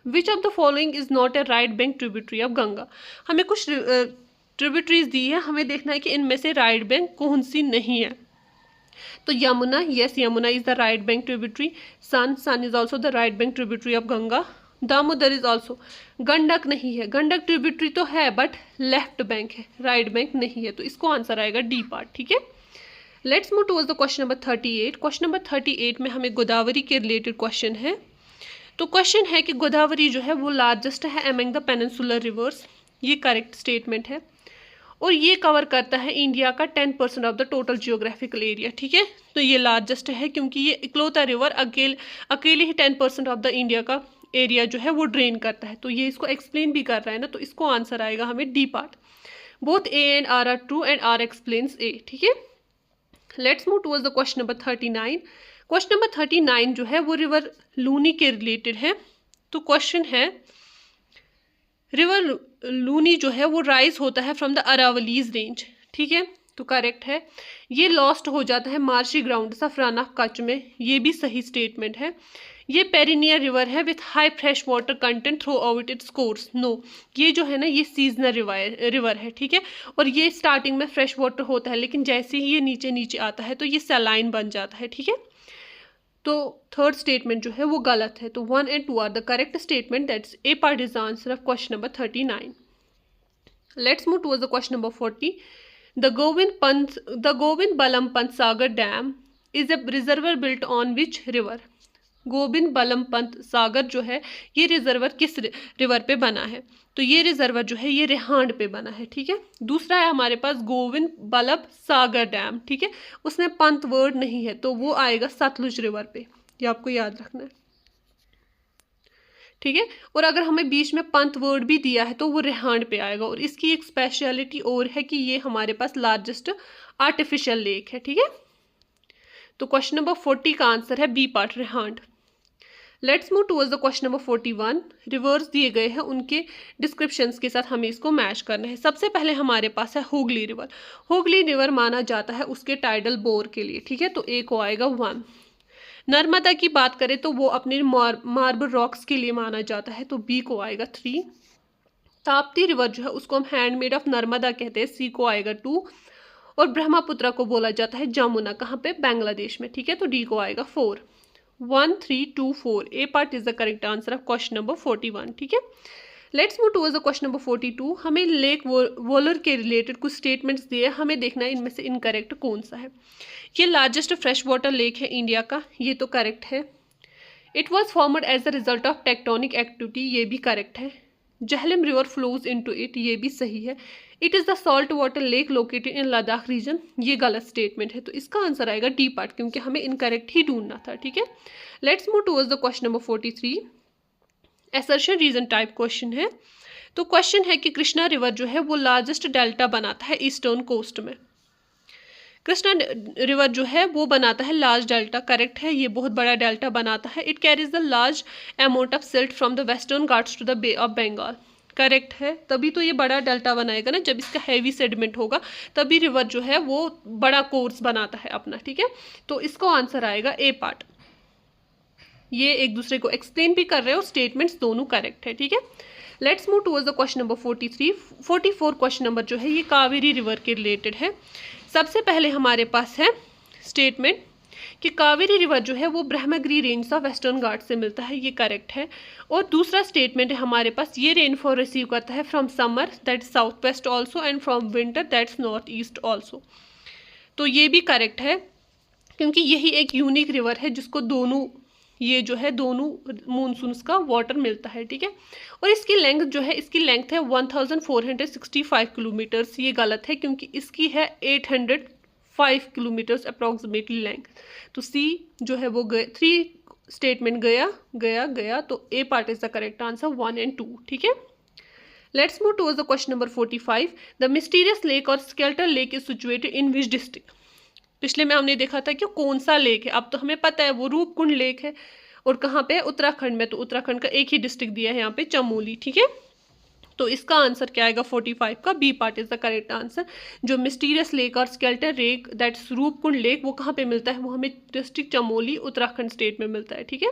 Which of the following is not a right bank tributary of Ganga, हमें कुछ ट्रिब्यूटरीज दी है, हमें देखना है कि इनमें से राइट बैंक कौन सी नहीं है। तो Yamuna, yes, Yamuna is the right bank tributary. Son is also the right bank tributary of Ganga. Damodar is also. Gandak नहीं है, गंडक ट्रिब्यूटरी तो है बट लेफ्ट बैंक है, राइट बैंक नहीं है, तो इसको आंसर आएगा डी पार्ट, ठीक है। Let's move towards the question number 38। Question number 38 में हमें गोदावरी के रिलेटेड क्वेश्चन है। तो क्वेश्चन है कि गोदावरी जो है वो लार्जेस्ट है अमंग द पेनिनसुलर रिवर्स, ये करेक्ट स्टेटमेंट है, और ये कवर करता है इंडिया का 10% of the total geographical area, ठीक है, तो ये लार्जेस्ट है क्योंकि ये इकलौता रिवर अकेले ही 10% ऑफ द इंडिया का एरिया जो है वो ड्रेन करता है, तो ये इसको एक्सप्लेन भी कर रहा है ना, तो इसको आंसर आएगा हमें D part. Both A and R true and R explains A, ठीक है। Let's move towards the question number 39। Question number 39 जो है वो रिवर लूनी के रिलेटेड है। तो क्वेश्चन है, रिवर लूनी जो है वो राइज होता है फ्रॉम द अरावलीज रेंज, ठीक है, तो करेक्ट है। ये लॉस्ट हो जाता है मार्शी ग्राउंड सफराना कच्छ में, ये भी सही स्टेटमेंट है। ये पेरिनियर रिवर है with high fresh water content throughout its course, no, ये जो है ना ये सीजनल रिवर है, ठीक है, और ये स्टार्टिंग में फ्रेश वाटर होता है लेकिन जैसे ही ये नीचे नीचे आता है तो ये सलाइन बन जाता है, ठीक है। तो थर्ड स्टेटमेंट जो है वो गलत है, तो 1 and 2 are the correct statement, that's A part is the answer of question number 39। Let's move towards the question number 40. The Govind Balam Pant Sagar Dam is a reservoir built on which river? Govind बलम पंत सागर जो है ये reservoir किस river पे बना है? तो ये रिजर्वर जो है ये रिहांड पे बना है, ठीक है। दूसरा है हमारे पास गोविंद बल्लभ सागर डैम, ठीक है, उसमें पंत वर्ड नहीं है तो वो आएगा सतलुज रिवर पे, ये आपको याद रखना है, ठीक है। और अगर हमें बीच में पंत वर्ड भी दिया है तो वो रिहांड पे आएगा। और इसकी एक स्पेशलिटी और है कि ये हमारे पास लार्जेस्ट आर्टिफिशियल लेक है, ठीक है। तो क्वेश्चन नंबर 40 का आंसर है B part, Rihand. Let's move towards the question number 41. Rivers दिए गए हैं, उनके डिस्क्रिप्शंस के साथ हमें इसको मैच करना है। सबसे पहले हमारे पास है हुगली रिवर। हुगली रिवर माना जाता है उसके टाइडल बोर के लिए, ठीक है, तो ए को आएगा 1. नर्मदा की बात करें तो वो अपने मार्बल रॉक्स के लिए माना जाता है, तो बी को आएगा 3. ताप्ती रिवर जो है उसको हम हैंडमेड ऑफ नर्मदा कहते हैं, सी को आएगा 2. और ब्रह्मपुत्र को बोला जाता है जमुना, कहाँ पे? बांग्लादेश में, ठीक है, तो डी को आएगा 4. 1 3 2 4 A part is the correct answer of question number 41, ठीक है। Let's move towards the question number 42. हमें लेक वोलर के रिलेटेड कुछ स्टेटमेंट्स दिए, हमें देखना है इनमें से इनकरेक्ट कौन सा है। ये लार्जेस्ट फ्रेश वाटर लेक है इंडिया का, ये तो करेक्ट है। It was formed as the result of tectonic activity, ये भी करेक्ट है। Jhelum river flows into it, ये भी सही है। It is the salt water lake located in Ladakh region, ये गलत स्टेटमेंट है, तो इसका आंसर आएगा डी पार्ट, क्योंकि हमें इनकरेक्ट ही ढूंढना था, ठीक है। Let's move towards the question number 43. Assertion reason type question है। तो क्वेश्चन है कि कृष्णा रिवर जो है वो लार्जेस्ट डेल्टा बनाता है ईस्टर्न कोस्ट में। कृष्णा रिवर जो है वो बनाता है लार्ज डेल्टा, करेक्ट है, ये बहुत बड़ा डेल्टा बनाता है। It carries the large amount of silt from the western Ghats to the bay of Bengal, correct है, तभी तो ये बड़ा डेल्टा बनाएगा ना, जब इसका हैवी सेडिमेंट होगा तभी रिवर जो है वो बड़ा कोर्स बनाता है अपना, ठीक है। तो इसको आंसर आएगा ए पार्ट। ये एक दूसरे को एक्सप्लेन भी कर रहे हैं और स्टेटमेंट्स दोनों करेक्ट है, ठीक है। Let's move towards the question number 43. 44 question number जो है ये कावेरी रिवर के रिलेटेड है। सबसे पहले हमारे पास है स्टेटमेंट कि कावेरी रिवर जो है वो ब्रह्मगिरी रेंज ऑफ वेस्टर्न घाट से मिलता है, ये करेक्ट है। और दूसरा स्टेटमेंट है हमारे पास, ये रेनफॉल रिसीव करता है from summer that south west also and from winter that's north east also, तो ये भी करेक्ट है, क्योंकि यही एक यूनिक रिवर है जिसको दोनों ये जो है दोनों मानसून्स का वाटर मिलता है, ठीक है। और इसकी लेंथ जो है, इसकी लेंथ है 1465 किलोमीटर्स, ये गलत है क्योंकि इसकी है 805 किलोमीटर्स अप्रॉक्सीमेटली लेंथ। तो सी जो है वो 3 स्टेटमेंट गया गया गया, तो A part is the correct answer 1 और 2, ठीक है। Let's move towards the question number 45. The mysterious lake और skeleton lake is situated in which district? पिछले में हमने देखा था कि कौन सा लेक है, अब तो हमें पता है वो रूपकुंड लेक है, और कहाँ पे? उत्तराखंड में, तो उत्तराखंड का एक ही डिस्ट्रिक्ट दिया है यहाँ पे, चमोली, ठीक है। तो इसका आंसर क्या आएगा 45 का, B part is the correct answer. जो मिस्टीरियस लेक और skeleton lake that's Roopkund lake वो कहाँ पे मिलता है? वो हमें डिस्ट्रिक्ट चमोली उत्तराखंड स्टेट में मिलता है, ठीक है।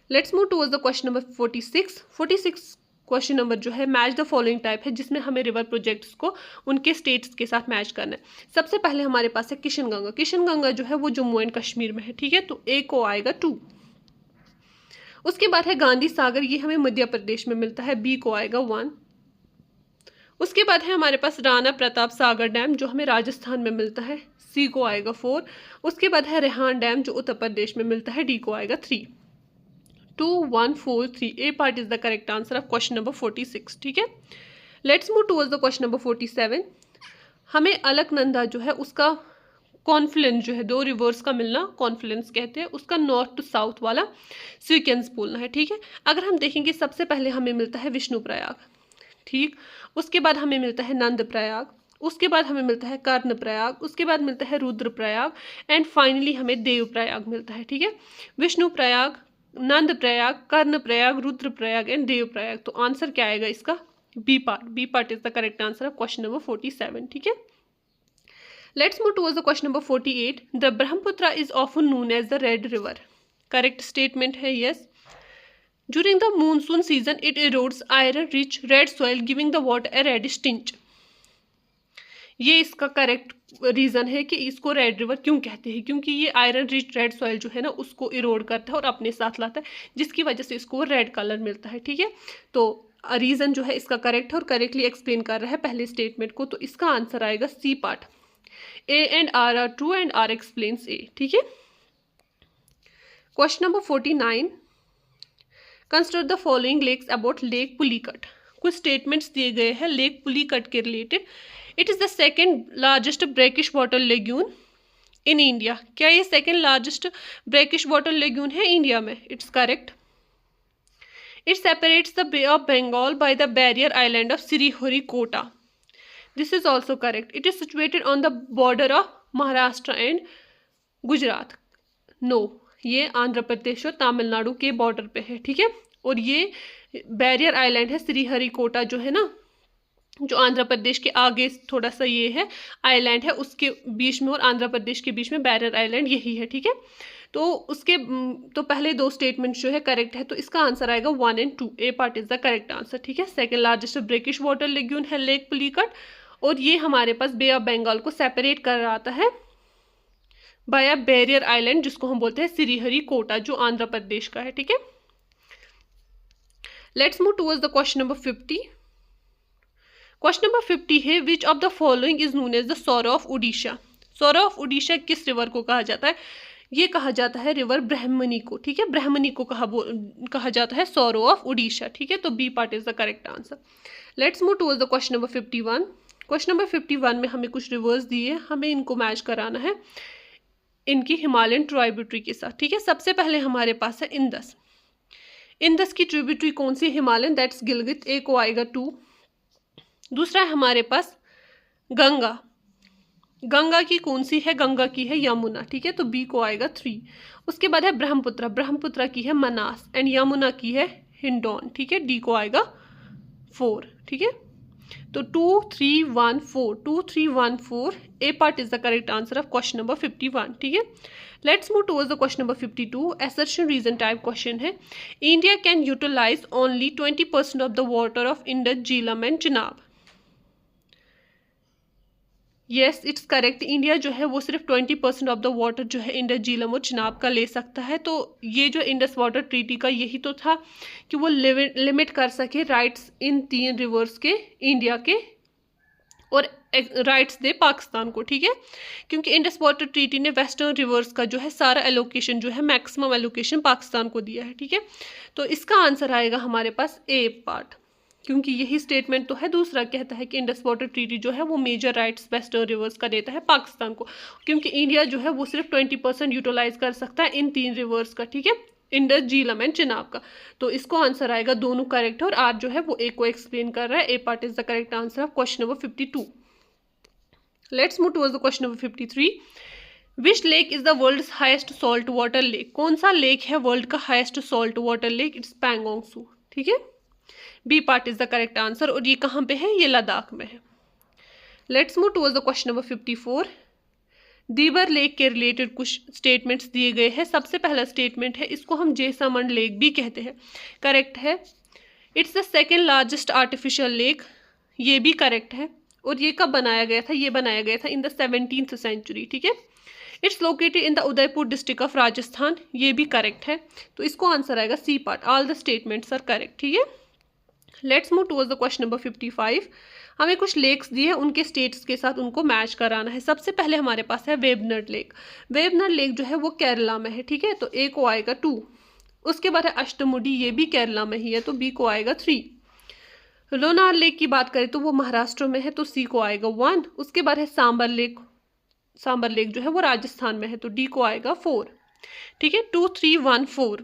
Let's move towards the question number 46 question number जो है मैच द फॉलोइंग टाइप है, जिसमें हमें रिवर प्रोजेक्ट्स को उनके स्टेट्स के साथ मैच करना है। सबसे पहले हमारे पास है किशनगंगा। किशनगंगा जो है वो जम्मू एंड कश्मीर में है, ठीक है, तो ए को आएगा 2. उसके बाद है गांधी सागर, ये हमें मध्य प्रदेश में मिलता है, बी को आएगा 1. उसके बाद है हमारे पास राणा प्रताप सागर डैम जो हमें राजस्थान में मिलता है, सी को आएगा 4. उसके बाद है रेहान डैम जो उत्तर प्रदेश में मिलता है, डी को आएगा 3. 2 1 4 3 A part is the correct answer of question number 46, ठीक है। Let's move towards the question number 47. हमें अलकनंदा जो है उसका कॉन्फ्लुएंस जो है, 2 रिवर्स का मिलना कॉन्फ्लुएंस कहते हैं, उसका नॉर्थ टू साउथ वाला सीक्वेंस बोलना है, ठीक है। अगर हम देखेंगे सबसे पहले हमें मिलता है विष्णु प्रयाग, ठीक, उसके बाद हमें मिलता है नंद प्रयाग, उसके बाद हमें मिलता है कर्ण प्रयाग, उसके बाद मिलता है रुद्र प्रयाग, एंड फाइनली हमें देव प्रयाग मिलता है, ठीक है। विष्णु प्रयाग, नंद प्रयाग, कर्ण प्रयाग, रुद्र प्रयाग एंड देव प्रयाग, तो आंसर क्या आएगा इसका? B part is the correct answer of question number 47, ठीक है। Let's move towards the question number 48. The Brahmaputra is often known as the red river, correct statement है yes. During the monsoon season it erodes iron rich red soil giving the water a reddish tinge, ये इसका correct reason है कि इसको red river क्यों कहते हैं, क्योंकि ये आयरन रिच रेड सॉइल जो है ना उसको इरोड करता है और अपने साथ लाता है, जिसकी वजह से इसको रेड कलर मिलता है, ठीक है। तो रीज़न जो है इसका करेक्ट है और करेक्टली एक्सप्लेन कर रहा है पहले स्टेटमेंट को, तो इसका आंसर आएगा C part, A and R are true and R explains A. ठीक है। Question number 49, consider the following lakes about lake Pulicat. कुछ स्टेटमेंट्स दिए गए हैं लेक पुलिकट के related. It is the second largest brackish water lagoon in India. क्या ये second largest brackish water lagoon है इंडिया में? It's correct. It separates the bay of Bengal by the barrier island of Sriharikota. This is also correct. It is situated on the border of Maharashtra and Gujarat. No, ये आंध्र प्रदेश और तमिलनाडु के border पे है। ठीक है। और ये बैरियर आइलैंड है श्रीहरिकोटा जो है ना, जो आंध्र प्रदेश के आगे थोड़ा सा ये है आइलैंड है, उसके बीच में और आंध्र प्रदेश के बीच में बैरियर आइलैंड यही है। ठीक है। तो उसके तो पहले दो स्टेटमेंट जो है करेक्ट है, तो इसका आंसर आएगा 1 and 2। A part is the correct answer. ठीक है। Second largest brackish water lagoon है लेक पुलिकट, और ये हमारे पास बे ऑफ बंगाल को सेपरेट कर आता है बाय अ बैरियर आइलैंड, जिसको हम बोलते हैं श्रीहरिकोटा, जो आंध्र प्रदेश का है। ठीक है। Let's move towards the question number 50। Question number 50 है, which of the following is known as the sorrow of Orissa. Sorrow of Orissa किस रिवर को कहा जाता है? ये कहा जाता है रिवर ब्रह्मणी को। ठीक है। ब्रह्मणी को कहा जाता है सौरो ऑफ उड़ीसा। ठीक है। तो B part is the correct answer. Let's move towards the question number 51। Question number 51 में हमें कुछ रिवर्स दिए, हमें इनको मैच कराना है इनकी हिमालयन ट्राइब्यूटरी के साथ। ठीक है। सबसे पहले हमारे पास है इंदस। इंदस की ट्रिब्यूटरी कौन सी? हिमालयन, दैट्स गिलगित, ए को आएगा 2। दूसरा है हमारे पास गंगा। गंगा की कौन सी है? गंगा की है यमुना। ठीक है। तो बी को आएगा 3। उसके बाद है ब्रह्मपुत्र। ब्रह्मपुत्र की है मनास एंड यमुना की है हिंडौन। ठीक है। डी को आएगा 4। ठीक है। तो 2 3 1 4, 2 3 1 4, A part is the correct answer of question number 51। ठीक है। Let's move towards the question number 52। Assertion reason type question है। India can utilize only 20% of the water of Indus, Jhelum and Chenab. Yes, it's correct. India जो है वो सिर्फ 20% of the water जो है Indus, झीलम और चिनाब का ले सकता है। तो ये जो इंडस वाटर ट्रीटी का यही तो था कि वो लिमिट कर सके राइट्स इन 3 रिवर्स के इंडिया के, और राइट्स दे पाकिस्तान को। ठीक है। क्योंकि इंडस वाटर ट्रीटी ने वेस्टर्न रिवर्स का जो है सारा एलोकेशन जो है मैक्सिमम एलोकेशन पाकिस्तान को दिया है। ठीक है। तो इसका आंसर आएगा हमारे पास ए पार्ट, क्योंकि यही स्टेटमेंट तो है। दूसरा कहता है कि इंडस वाटर ट्रीटी जो है वो मेजर राइट्स वेस्टर्न रिवर्स का देता है पाकिस्तान को, क्योंकि इंडिया जो है वो सिर्फ 20% यूटिलाइज कर सकता है इन 3 रिवर्स का। ठीक है। इंडस, झीलम एंड चिनाब का। तो इसको आंसर आएगा दोनों करेक्ट है, और आर जो है वो ए को एक्सप्लेन कर रहा है। A part is the correct answer of question number 52। Let's move towards the question number 53। Which lake is the world's highest salt water lake. कौन सा लेक है वर्ल्ड का highest salt water lake? It's Pangong Tso. ठीक है। B part is the correct answer, और ये कहाँ पे है? ये लद्दाख में है। Let's move towards the question number 54। Deepor lake के रिलेटेड कुछ स्टेटमेंट्स दिए गए हैं। सबसे पहला स्टेटमेंट है, इसको हम जेसमंड लेक भी कहते हैं। करेक्ट है। It's the second largest artificial lake. ये भी करेक्ट है। और ये कब बनाया गया था? ये बनाया गया था इन द 17th सेंचुरी। ठीक है। It's located in the Udaipur district of Rajasthan. ये भी करेक्ट है। तो इसको आंसर आएगा C part. All the statements are correct. ठीक है। Let's move towards the question number 55। हमें कुछ लेक्स दिए हैं, उनके स्टेट्स के साथ उनको मैच कराना है। सबसे पहले हमारे पास है वेबनर लेक। वेबनर लेक जो है वो केरला में है। ठीक है। तो ए को आएगा 2। उसके बाद है अष्टमुडी, ये भी केरला में ही है, तो बी को आएगा 3। लोनार लेक की बात करें तो वो महाराष्ट्र में है, तो सी को आएगा 1। उसके बाद है सांबर लेक। सांबर लेक जो है वो राजस्थान में है, तो डी को आएगा 4। ठीक है। 2 3 1 4,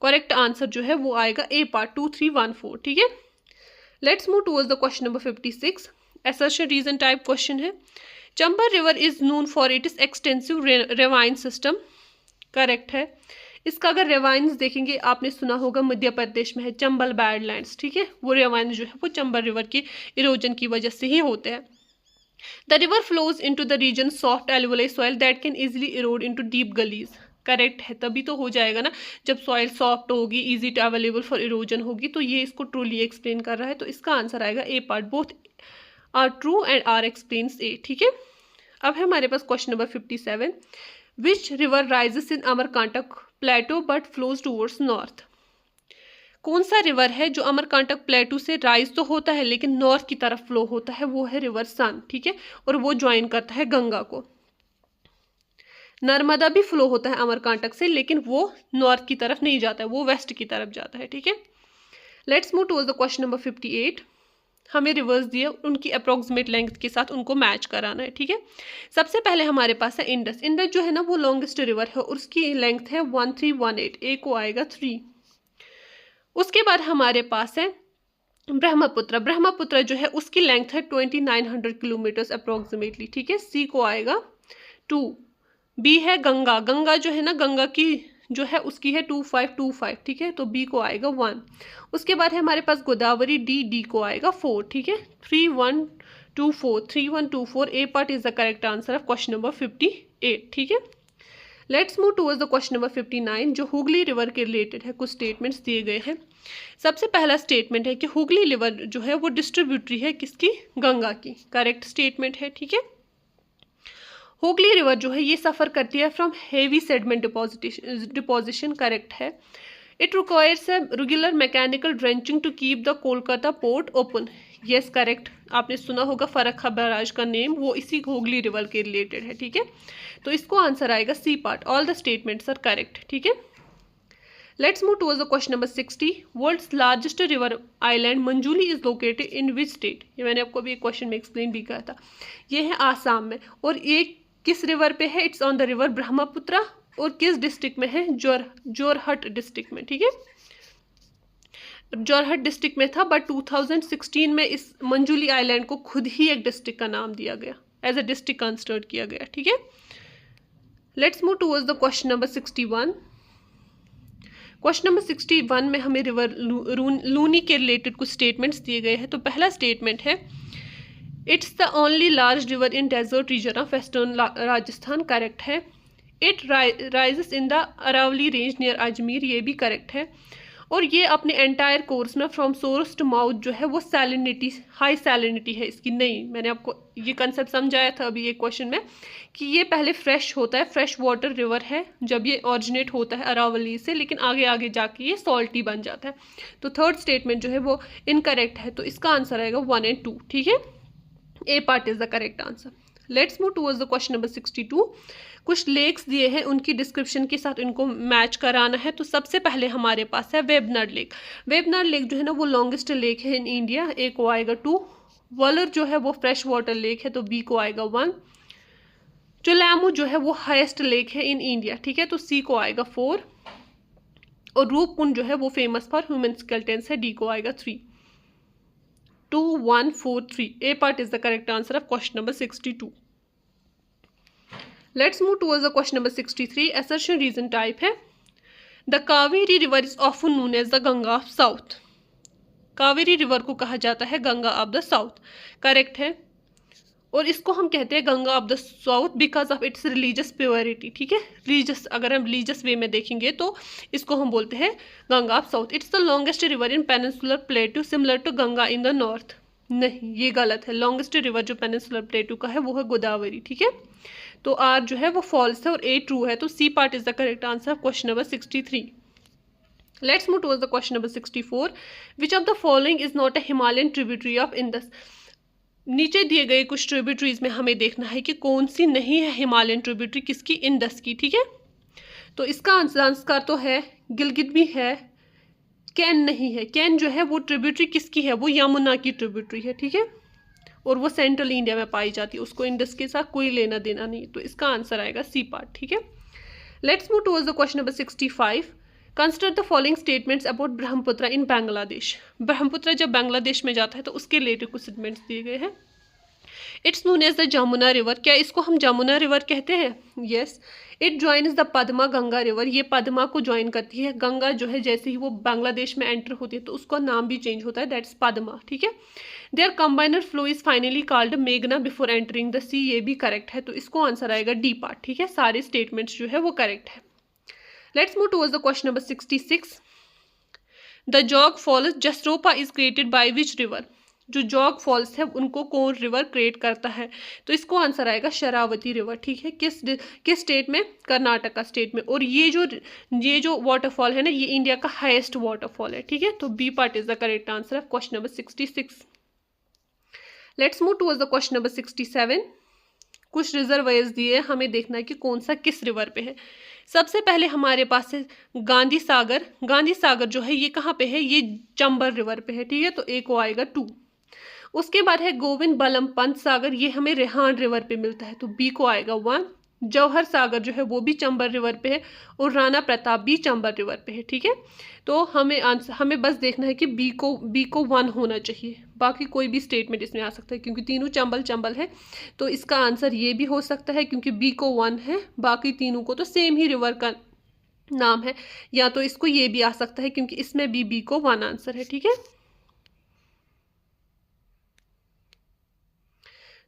करेक्ट आंसर जो है वो आएगा ए पार्ट, 2 3 1 4। ठीक है। Let's move towards the question number 56। Assertion reason type question है। Chambal river is known for it is extensive ravine system. Correct है। इसका अगर रेवाइंस देखेंगे, आपने सुना होगा मध्य प्रदेश में है चंबल बैडलैंड्स। ठीक है। वो रेवाइन जो है वो चंबल रिवर की इरोजन की वजह से ही होते हैं। The river flows into the region soft alluvial soil that can easily erode into deep gullies. Correct है। तभी तो हो जाएगा ना, जब सॉइल सॉफ्ट होगी, easy to available for erosion होगी। तो ये इसको ट्रूली एक्सप्लेन कर रहा है। तो इसका आंसर आएगा A part. Both are true and R explains A. ठीक है। अब है हमारे पास question number 57। Which river rises in Amarkantak plateau but flows towards north. कौन सा रिवर है जो अमरकांटक प्लेटू से राइज तो होता है लेकिन नॉर्थ की तरफ फ्लो होता है? वो है रिवर सन, ठीक है, और वो ज्वाइन करता है गंगा को। नर्मदा भी फ्लो होता है अमरकांटक से लेकिन वो नॉर्थ की तरफ नहीं जाता है, वो वेस्ट की तरफ जाता है, ठीक है। Let's move towards the question number 58। हमें रिवर्स दिए, उनकी अप्रोक्सीमेट लेंथ के साथ उनको मैच कराना है, ठीक है। सबसे पहले हमारे पास है इंडस। इंडस जो है ना वो लॉन्गेस्ट रिवर है और उसकी लेंथ है 1318, ए को आएगा 3। उसके बाद हमारे पास है ब्रह्मपुत्र। ब्रह्मपुत्र जो है उसकी लेंथ है 2900 किलोमीटर्स अप्रोक्सीमेटली, ठीक है, सी को आएगा 2। बी है गंगा। गंगा जो है ना, गंगा की जो है उसकी है 2525, ठीक है, तो बी को आएगा 1। उसके बाद है हमारे पास गोदावरी, डी, डी को आएगा 4, ठीक है, 3124, 3124, A part is the correct answer of question number 58, ठीक है। Let's move towards the question number 59 जो हुगली रिवर के रिलेटेड है। कुछ स्टेटमेंट्स दिए गए हैं। सबसे पहला स्टेटमेंट है कि हुगली रिवर जो है वो डिस्ट्रीब्यूटरी है किसकी? गंगा की। करेक्ट स्टेटमेंट है, ठीक है। हुगली रिवर जो है ये सफ़र करती है from heavy sediment deposition, correct है। It requires a regular mechanical dredging to keep the Kolkata port open, yes correct. आपने सुना होगा फरक्का बैराज का नेम, वो इसी हुगली रिवर के रिलेटेड है, ठीक है। तो इसको आंसर आएगा C part. All the statements are correct, ठीक है। Let's move towards the question number 60। World's largest river island Majuli is located in which state? ये मैंने आपको अभी एक क्वेश्चन में एक्सप्लेन भी किया था। ये है आसाम में, और ये किस रिवर पे है? It's on the river Brahmaputra. और किस डिस्ट्रिक्ट में है? जोरहट डिस्ट्रिक्ट में, ठीक है, जोरहट डिस्ट्रिक्ट में था, बट 2016 में इस मंजूली आइलैंड को खुद ही एक डिस्ट्रिक्ट का नाम दिया गया, एज अ डिस्ट्रिक्ट कंसिडर किया गया, ठीक है। Let's move towards the question number 61। Question number 61 में हमें रिवर लूनी के रिलेटेड कुछ स्टेटमेंट्स दिए गए हैं। तो पहला स्टेटमेंट है it's the only large river in desert region of western Rajasthan, correct है। It rises in the Aravalli range near Ajmer, ये भी करेक्ट है। और ये अपने एंटायर कोर्स में फ्रॉम सोर्स टू माउथ जो है वो सैलिनिटी, हाई सैलिनिटी है इसकी। नहीं, मैंने आपको ये कंसेप्ट समझाया था अभी एक क्वेश्चन में कि ये पहले फ्रेश होता है, फ्रेश वाटर रिवर है जब ये ऑरिजिनेट होता है अरावली से, लेकिन आगे आगे जाके ये सॉल्टी बन जाता है। तो थर्ड स्टेटमेंट जो है वो इनकरेक्ट है, तो इसका आंसर आएगा 1 और 2, ठीक है। A part is the correct answer. Let's move towards the question number 62। कुछ लेक्स दिए हैं, उनकी डिस्क्रिप्शन के साथ इनको मैच कराना है। तो सबसे पहले हमारे पास है वेबनर लेक। वेबनर लेक जो है ना वो लॉन्गेस्ट लेक है इन इंडिया, ए को आएगा 2। वलर जो है वो फ्रेश वाटर लेक है, तो बी को आएगा 1। चुलामू जो है वो हाईएस्ट लेक है इन इंडिया, ठीक है, तो सी को आएगा 4। और रूपकुंड जो है वो फेमस फॉर ह्यूमन स्केलेटन्स है, डी को आएगा 3। 2 1 4 3, A part is the correct answer of question number 62। Let's move towards the question number 63। Assertion reason type है the Kaveri river is often known as the Ganga of south. Kaveri river को कहा जाता है Ganga of the south, correct है। और इसको हम कहते हैं Ganga of the south because of its religious purity, ठीक है। रिलीजियस, अगर हम रिलीजियस वे में देखेंगे तो इसको हम बोलते हैं Ganga of south. It's the longest river in peninsular plateau similar to Ganga in the north. नहीं, ये गलत है। लॉन्गेस्ट रिवर जो पेनिनसुलर प्लेटू का है वो है गोदावरी, ठीक है। तो आर जो है वो फॉल्स है और ए ट्रू है, तो C part is the correct answer of question number 63। Let's move towards the question number 64। Which of the following is not a Himalayan tributary of Indus? नीचे दिए गए कुछ ट्रिब्यूटरीज में हमें देखना है कि कौन सी नहीं है हिमालयन ट्रिब्यूटरी, किसकी? इंडस की, ठीक है। तो इसका आंसर तो है गिलगित भी है, कैन नहीं है। कैन जो है वो ट्रिब्यूटरी किसकी है? वो यमुना की ट्रिब्यूटरी है, ठीक है, और वो सेंट्रल इंडिया में पाई जाती है, उसको इंडस के साथ कोई लेना देना नहीं। तो इसका आंसर आएगा सी पार्ट, ठीक है। Let's move towards the question number 65। Consider the following statements about Brahmaputra in Bangladesh. Brahmaputra जब बांग्लादेश में जाता है तो उसके रिलेटेड कुछ स्टेटमेंट्स दिए गए हैं। It's known as the Jamuna river, क्या इसको हम जमुना रिवर कहते हैं? Yes. It joins the Padma Ganga river, ये पद्मा को ज्वाइन करती है। गंगा जो है जैसे ही वो बांग्लादेश में एंटर होती है तो उसका नाम भी चेंज होता है, दैट्स पद्मा, ठीक है। Their combined flow is finally called मेघना बिफोर एंटरिंग द सी, ये भी करेक्ट है, तो इसको आंसर आएगा डी पार्ट, ठीक है। सारे स्टेटमेंट्स जो है वो करेक्ट है। Let's move towards the question number 66। The Jog falls Gersoppa is created by which river? जो जोग फॉल्स है उनको कौन रिवर क्रिएट करता है? तो इसको आंसर आएगा शरावती रिवर। ठीक है, किस स्टेट में? कर्नाटका स्टेट में। और ये जो वाटरफॉल है ना, ये इंडिया का हाईएस्ट वाटरफॉल है। ठीक है, तो B part is the correct answer of question number 66। Let's move towards the question number 67। कुछ रिजर्वायर्स दिए, हमें देखना है कि कौन सा किस रिवर पे है। सबसे पहले हमारे पास है गांधी सागर। गांधी सागर जो है ये कहाँ पे है? ये चंबल रिवर पे है। ठीक है, तो ए को आएगा 2। उसके बाद है गोविंद बल्लभ पंत सागर, ये हमें रेहान रिवर पे मिलता है, तो बी को आएगा 1। जौहर सागर जो है वो भी चंबल रिवर पे है और राणा प्रताप भी चंबल रिवर पे है। ठीक है, तो हमें बस देखना है कि बी को 1 होना चाहिए। बाकी कोई भी स्टेटमेंट इसमें आ सकता है क्योंकि तीनों चंबल है, तो इसका आंसर ये भी हो सकता है क्योंकि बी को 1 है। बाकी तीनों को तो सेम ही रिवर का नाम है, या तो इसको ये भी आ सकता है क्योंकि इसमें भी बी को 1 आंसर है। ठीक है,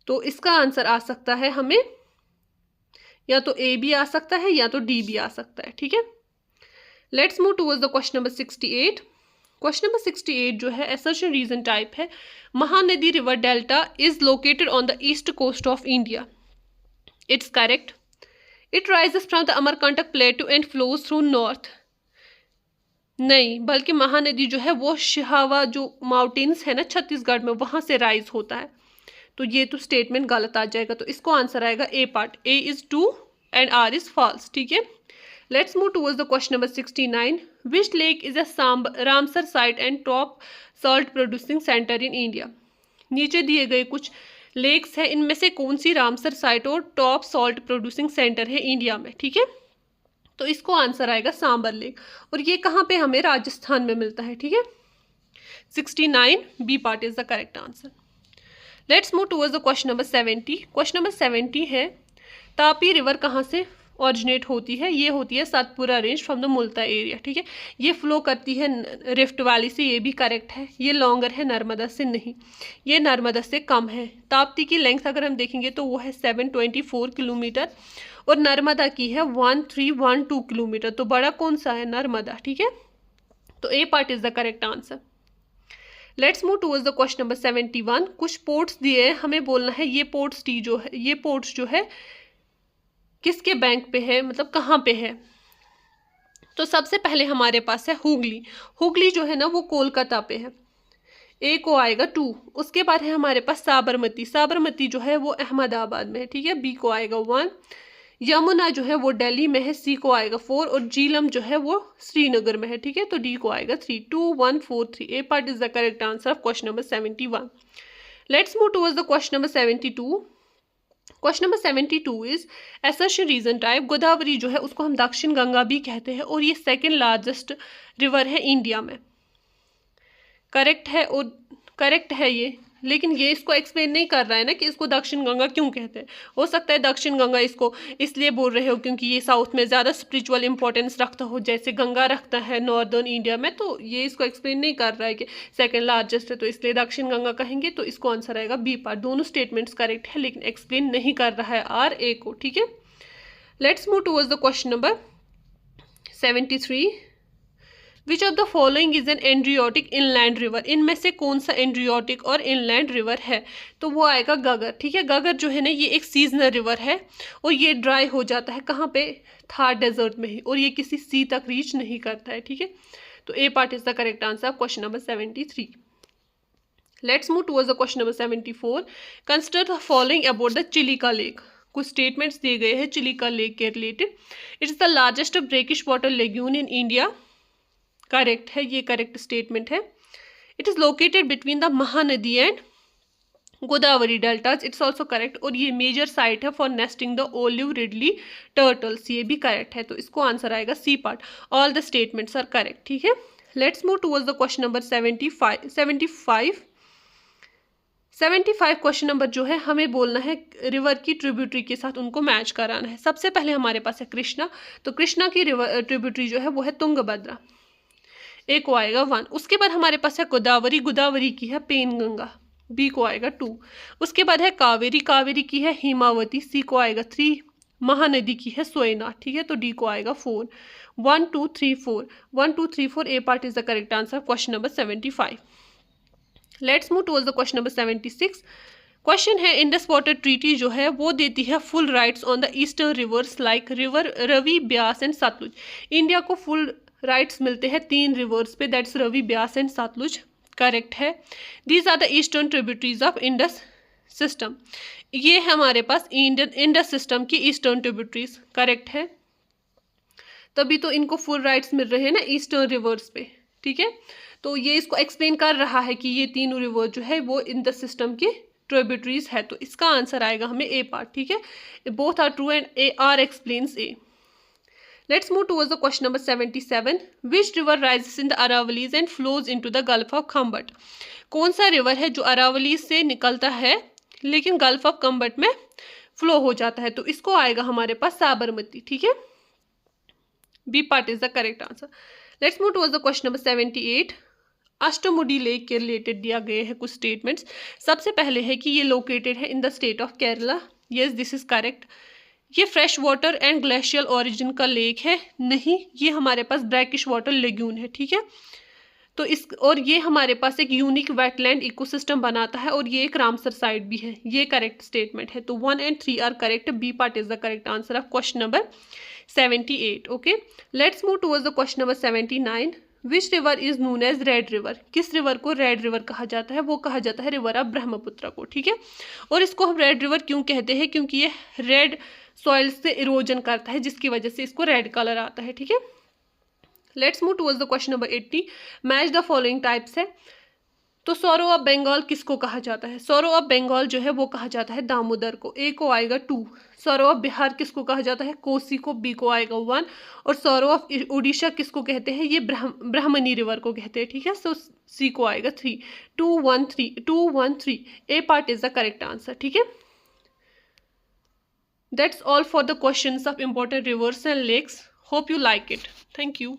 तो इसका आंसर आ सकता है हमें या तो ए भी आ सकता है या तो डी भी आ सकता है। ठीक है, let's move towards the question number 68। Question number 68 जो है असर्शन रीजन टाइप है। Mahanadi river delta is located on the east coast of India. It's correct. It rises from the Amarkantak plateau and flows through north. नहीं, बल्कि महानदी जो है वो शिहावा जो mountains है ना छत्तीसगढ़ में, वहां से राइज होता है। तो ये तो स्टेटमेंट गलत आ जाएगा, तो इसको आंसर आएगा A part. A is 2 and R is false. ठीक है, let's move towards the question number 69। Which lake is a Ramsar site and top salt producing centre in India. नीचे दिए गए कुछ लेक्स हैं, इनमें से कौन सी रामसर साइट और टॉप सॉल्ट प्रोड्यूसिंग सेंटर है इंडिया में? ठीक है, तो इसको आंसर आएगा सांबर लेक, और ये कहाँ पे हमें? राजस्थान में मिलता है। ठीक है, 69 B part is the correct answer. Let's move towards the question number 70। Question number 70 है तापी रिवर कहाँ से ऑरिजिनेट होती है? ये होती है Satpura range from the Multai area. ठीक है, ये फ्लो करती है रिफ्ट वैली से, ये भी करेक्ट है। ये लॉन्गर है नर्मदा से, नहीं, ये नर्मदा से कम है। ताप्ती की लेंथ अगर हम देखेंगे तो वो है 724 किलोमीटर और नर्मदा की है 1312 किलोमीटर। तो बड़ा कौन सा है? नर्मदा। ठीक है, तो A part is the correct answer. Let's move towards the question number 71। कुछ पोर्ट्स दिए हैं, हमें बोलना है ये पोर्ट्स जो है किसके बैंक पे है, मतलब कहाँ पे है? तो सबसे पहले हमारे पास है हुगली। हुगली जो है ना वो कोलकाता पे है, ए को आएगा 2। उसके बाद है हमारे पास साबरमती। साबरमती जो है वो अहमदाबाद में है। ठीक है, बी को आएगा 1। यमुना जो है वो दिल्ली में है, सी को आएगा 4। और झीलम जो है वो श्रीनगर में है। ठीक है, तो डी को आएगा 3। 2 1 4 3। A part is the correct answer of question number 71। Let's move towards the question number 72। Question number 72 is assertion reason type. Godavari जो है उसको हम दक्षिण गंगा भी कहते हैं और ये सेकेंड लार्जेस्ट रिवर है इंडिया में। करेक्ट है, और करेक्ट है ये, लेकिन ये इसको एक्सप्लेन नहीं कर रहा है ना कि इसको दक्षिण गंगा क्यों कहते हैं। हो सकता है दक्षिण गंगा इसको इसलिए बोल रहे हो क्योंकि ये साउथ में ज़्यादा स्पिरिचुअल इंपॉर्टेंस रखता हो जैसे गंगा रखता है नॉर्दर्न इंडिया में, तो ये इसको एक्सप्लेन नहीं कर रहा है कि सेकेंड लार्जेस्ट है तो इसलिए दक्षिण गंगा कहेंगे। तो इसको आंसर आएगा बी पार्ट। दोनों स्टेटमेंट्स करेक्ट है लेकिन एक्सप्लेन नहीं कर रहा है आर ए को। ठीक है, let's move towards the question number 73। Which of the following is an endorheic inland river. इनमें से कौन सा एंड्रियोटिक और इनलैंड रिवर है? तो वो आएगा गगर। ठीक है, गगर जो है ना ये एक सीजनल रिवर है और ये ड्राई हो जाता है कहाँ पे? थार डेजर्ट में ही, और ये किसी सी तक रीच नहीं करता है। ठीक है, तो A part is the correct answer of question number 73। Let's move towards the question number 74। Consider the following about the Chilika lake. कुछ स्टेटमेंट्स दिए गए हैं चिलिका लेक के related. It is the largest brackish water lagoon in India. Correct है, ये correct statement है। It is located between the Mahanadi and Godavari deltas. It's also correct, और ये मेजर साइट है for nesting the olive ridley turtles. ये भी correct है, तो इसको आंसर आएगा C part. All the statements are correct. ठीक है, let's move towards the question number 75 question number जो है हमें बोलना है रिवर की ट्रिब्यूटरी के साथ उनको मैच कराना है। सबसे पहले हमारे पास है कृष्णा, तो कृष्णा की रिवर ट्रिब्यूटरी जो है वो है तुंगभद्रा। ए को आएगा 1। उसके बाद हमारे पास है गोदावरी। गोदावरी की है पेनगंगा। बी को आएगा 2। उसके बाद है कावेरी। कावेरी की है हिमावती। सी को आएगा 3। महानदी की है सोयना। ठीक है, तो डी को आएगा 4। 1 2 3 4 1 2 3 4। A part is the correct answer question number 75। Let's move towards the question number 76। Question है इंडस वाटर ट्रीटी जो है वो देती है full rights on the eastern rivers like river Ravi, Beas and Sutlej. India को फुल राइट्स मिलते हैं 3 रिवर्स पे, that's Ravi, Beas and Sutlej. Correct है। These are the eastern tributaries of Indus system. ये है हमारे पास इंडस सिस्टम की ईस्टर्न ट्रिब्यूटरीज। करेक्ट है, तभी तो इनको फुल राइट्स मिल रहे हैं ना ईस्टर्न रिवर्स पे। ठीक है, तो ये इसको एक्सप्लेन कर रहा है कि ये तीनों रिवर जो है वो इंडस सिस्टम की ट्रिब्यूटरीज है। तो इसका आंसर आएगा हमें ए पार्ट। ठीक है, both are true and A R explains A. Let's move towards the question number 77. Which river rises in the Aravallis and flows into the Gulf of Khambat? कौन सा रिवर है जो अरावली से निकलता है लेकिन गल्फ ऑफ कम्बट में फ्लो हो जाता है? तो इसको आएगा हमारे पास साबरमती। ठीक है, B part is the correct answer. Let's move towards the question number 78। Ashtamudi lake के रिलेटेड दिया गए हैं कुछ स्टेटमेंट्स। सबसे पहले है कि ये लोकेटेड है in the state of Kerala. Yes, this is correct. ये fresh water and glacial origin का लेक है? नहीं, ये हमारे पास ब्रैकिश वाटर लेग्यून है। ठीक है, तो इस और ये हमारे पास एक यूनिक वेटलैंड इकोसिस्टम बनाता है और ये एक रामसर साइट भी है। ये करेक्ट स्टेटमेंट है। तो 1 and 3 are correct. B part is the correct answer of question number 78। Okay, let's move towards the question number 79। Which river is known as red river? किस रिवर को red river कहा जाता है? वो कहा जाता है रिवर ऑफ ब्रह्मपुत्र को। ठीक है, और इसको हम रेड रिवर क्यों कहते हैं? क्योंकि ये रेड सॉइल से इरोजन करता है जिसकी वजह से इसको रेड कलर आता है। ठीक है, let's move towards the question number 80। Match the following types है। तो सौरो ऑफ बंगाल किसको कहा जाता है? सौरो ऑफ बंगाल जो है वो कहा जाता है दामोदर को। ए को आएगा 2। सौरो ऑफ बिहार किसको कहा जाता है? कोसी को। बी को आएगा 1। और सौरो ऑफ उड़ीसा किसको कहते हैं? ये ब्राह्मणी रिवर को कहते हैं। ठीक है, सो सी को आएगा 3। 2 1 3 2 1 3। A part is the correct answer. ठीक है, that's all for the questions of important rivers and lakes. Hope you like it. Thank you.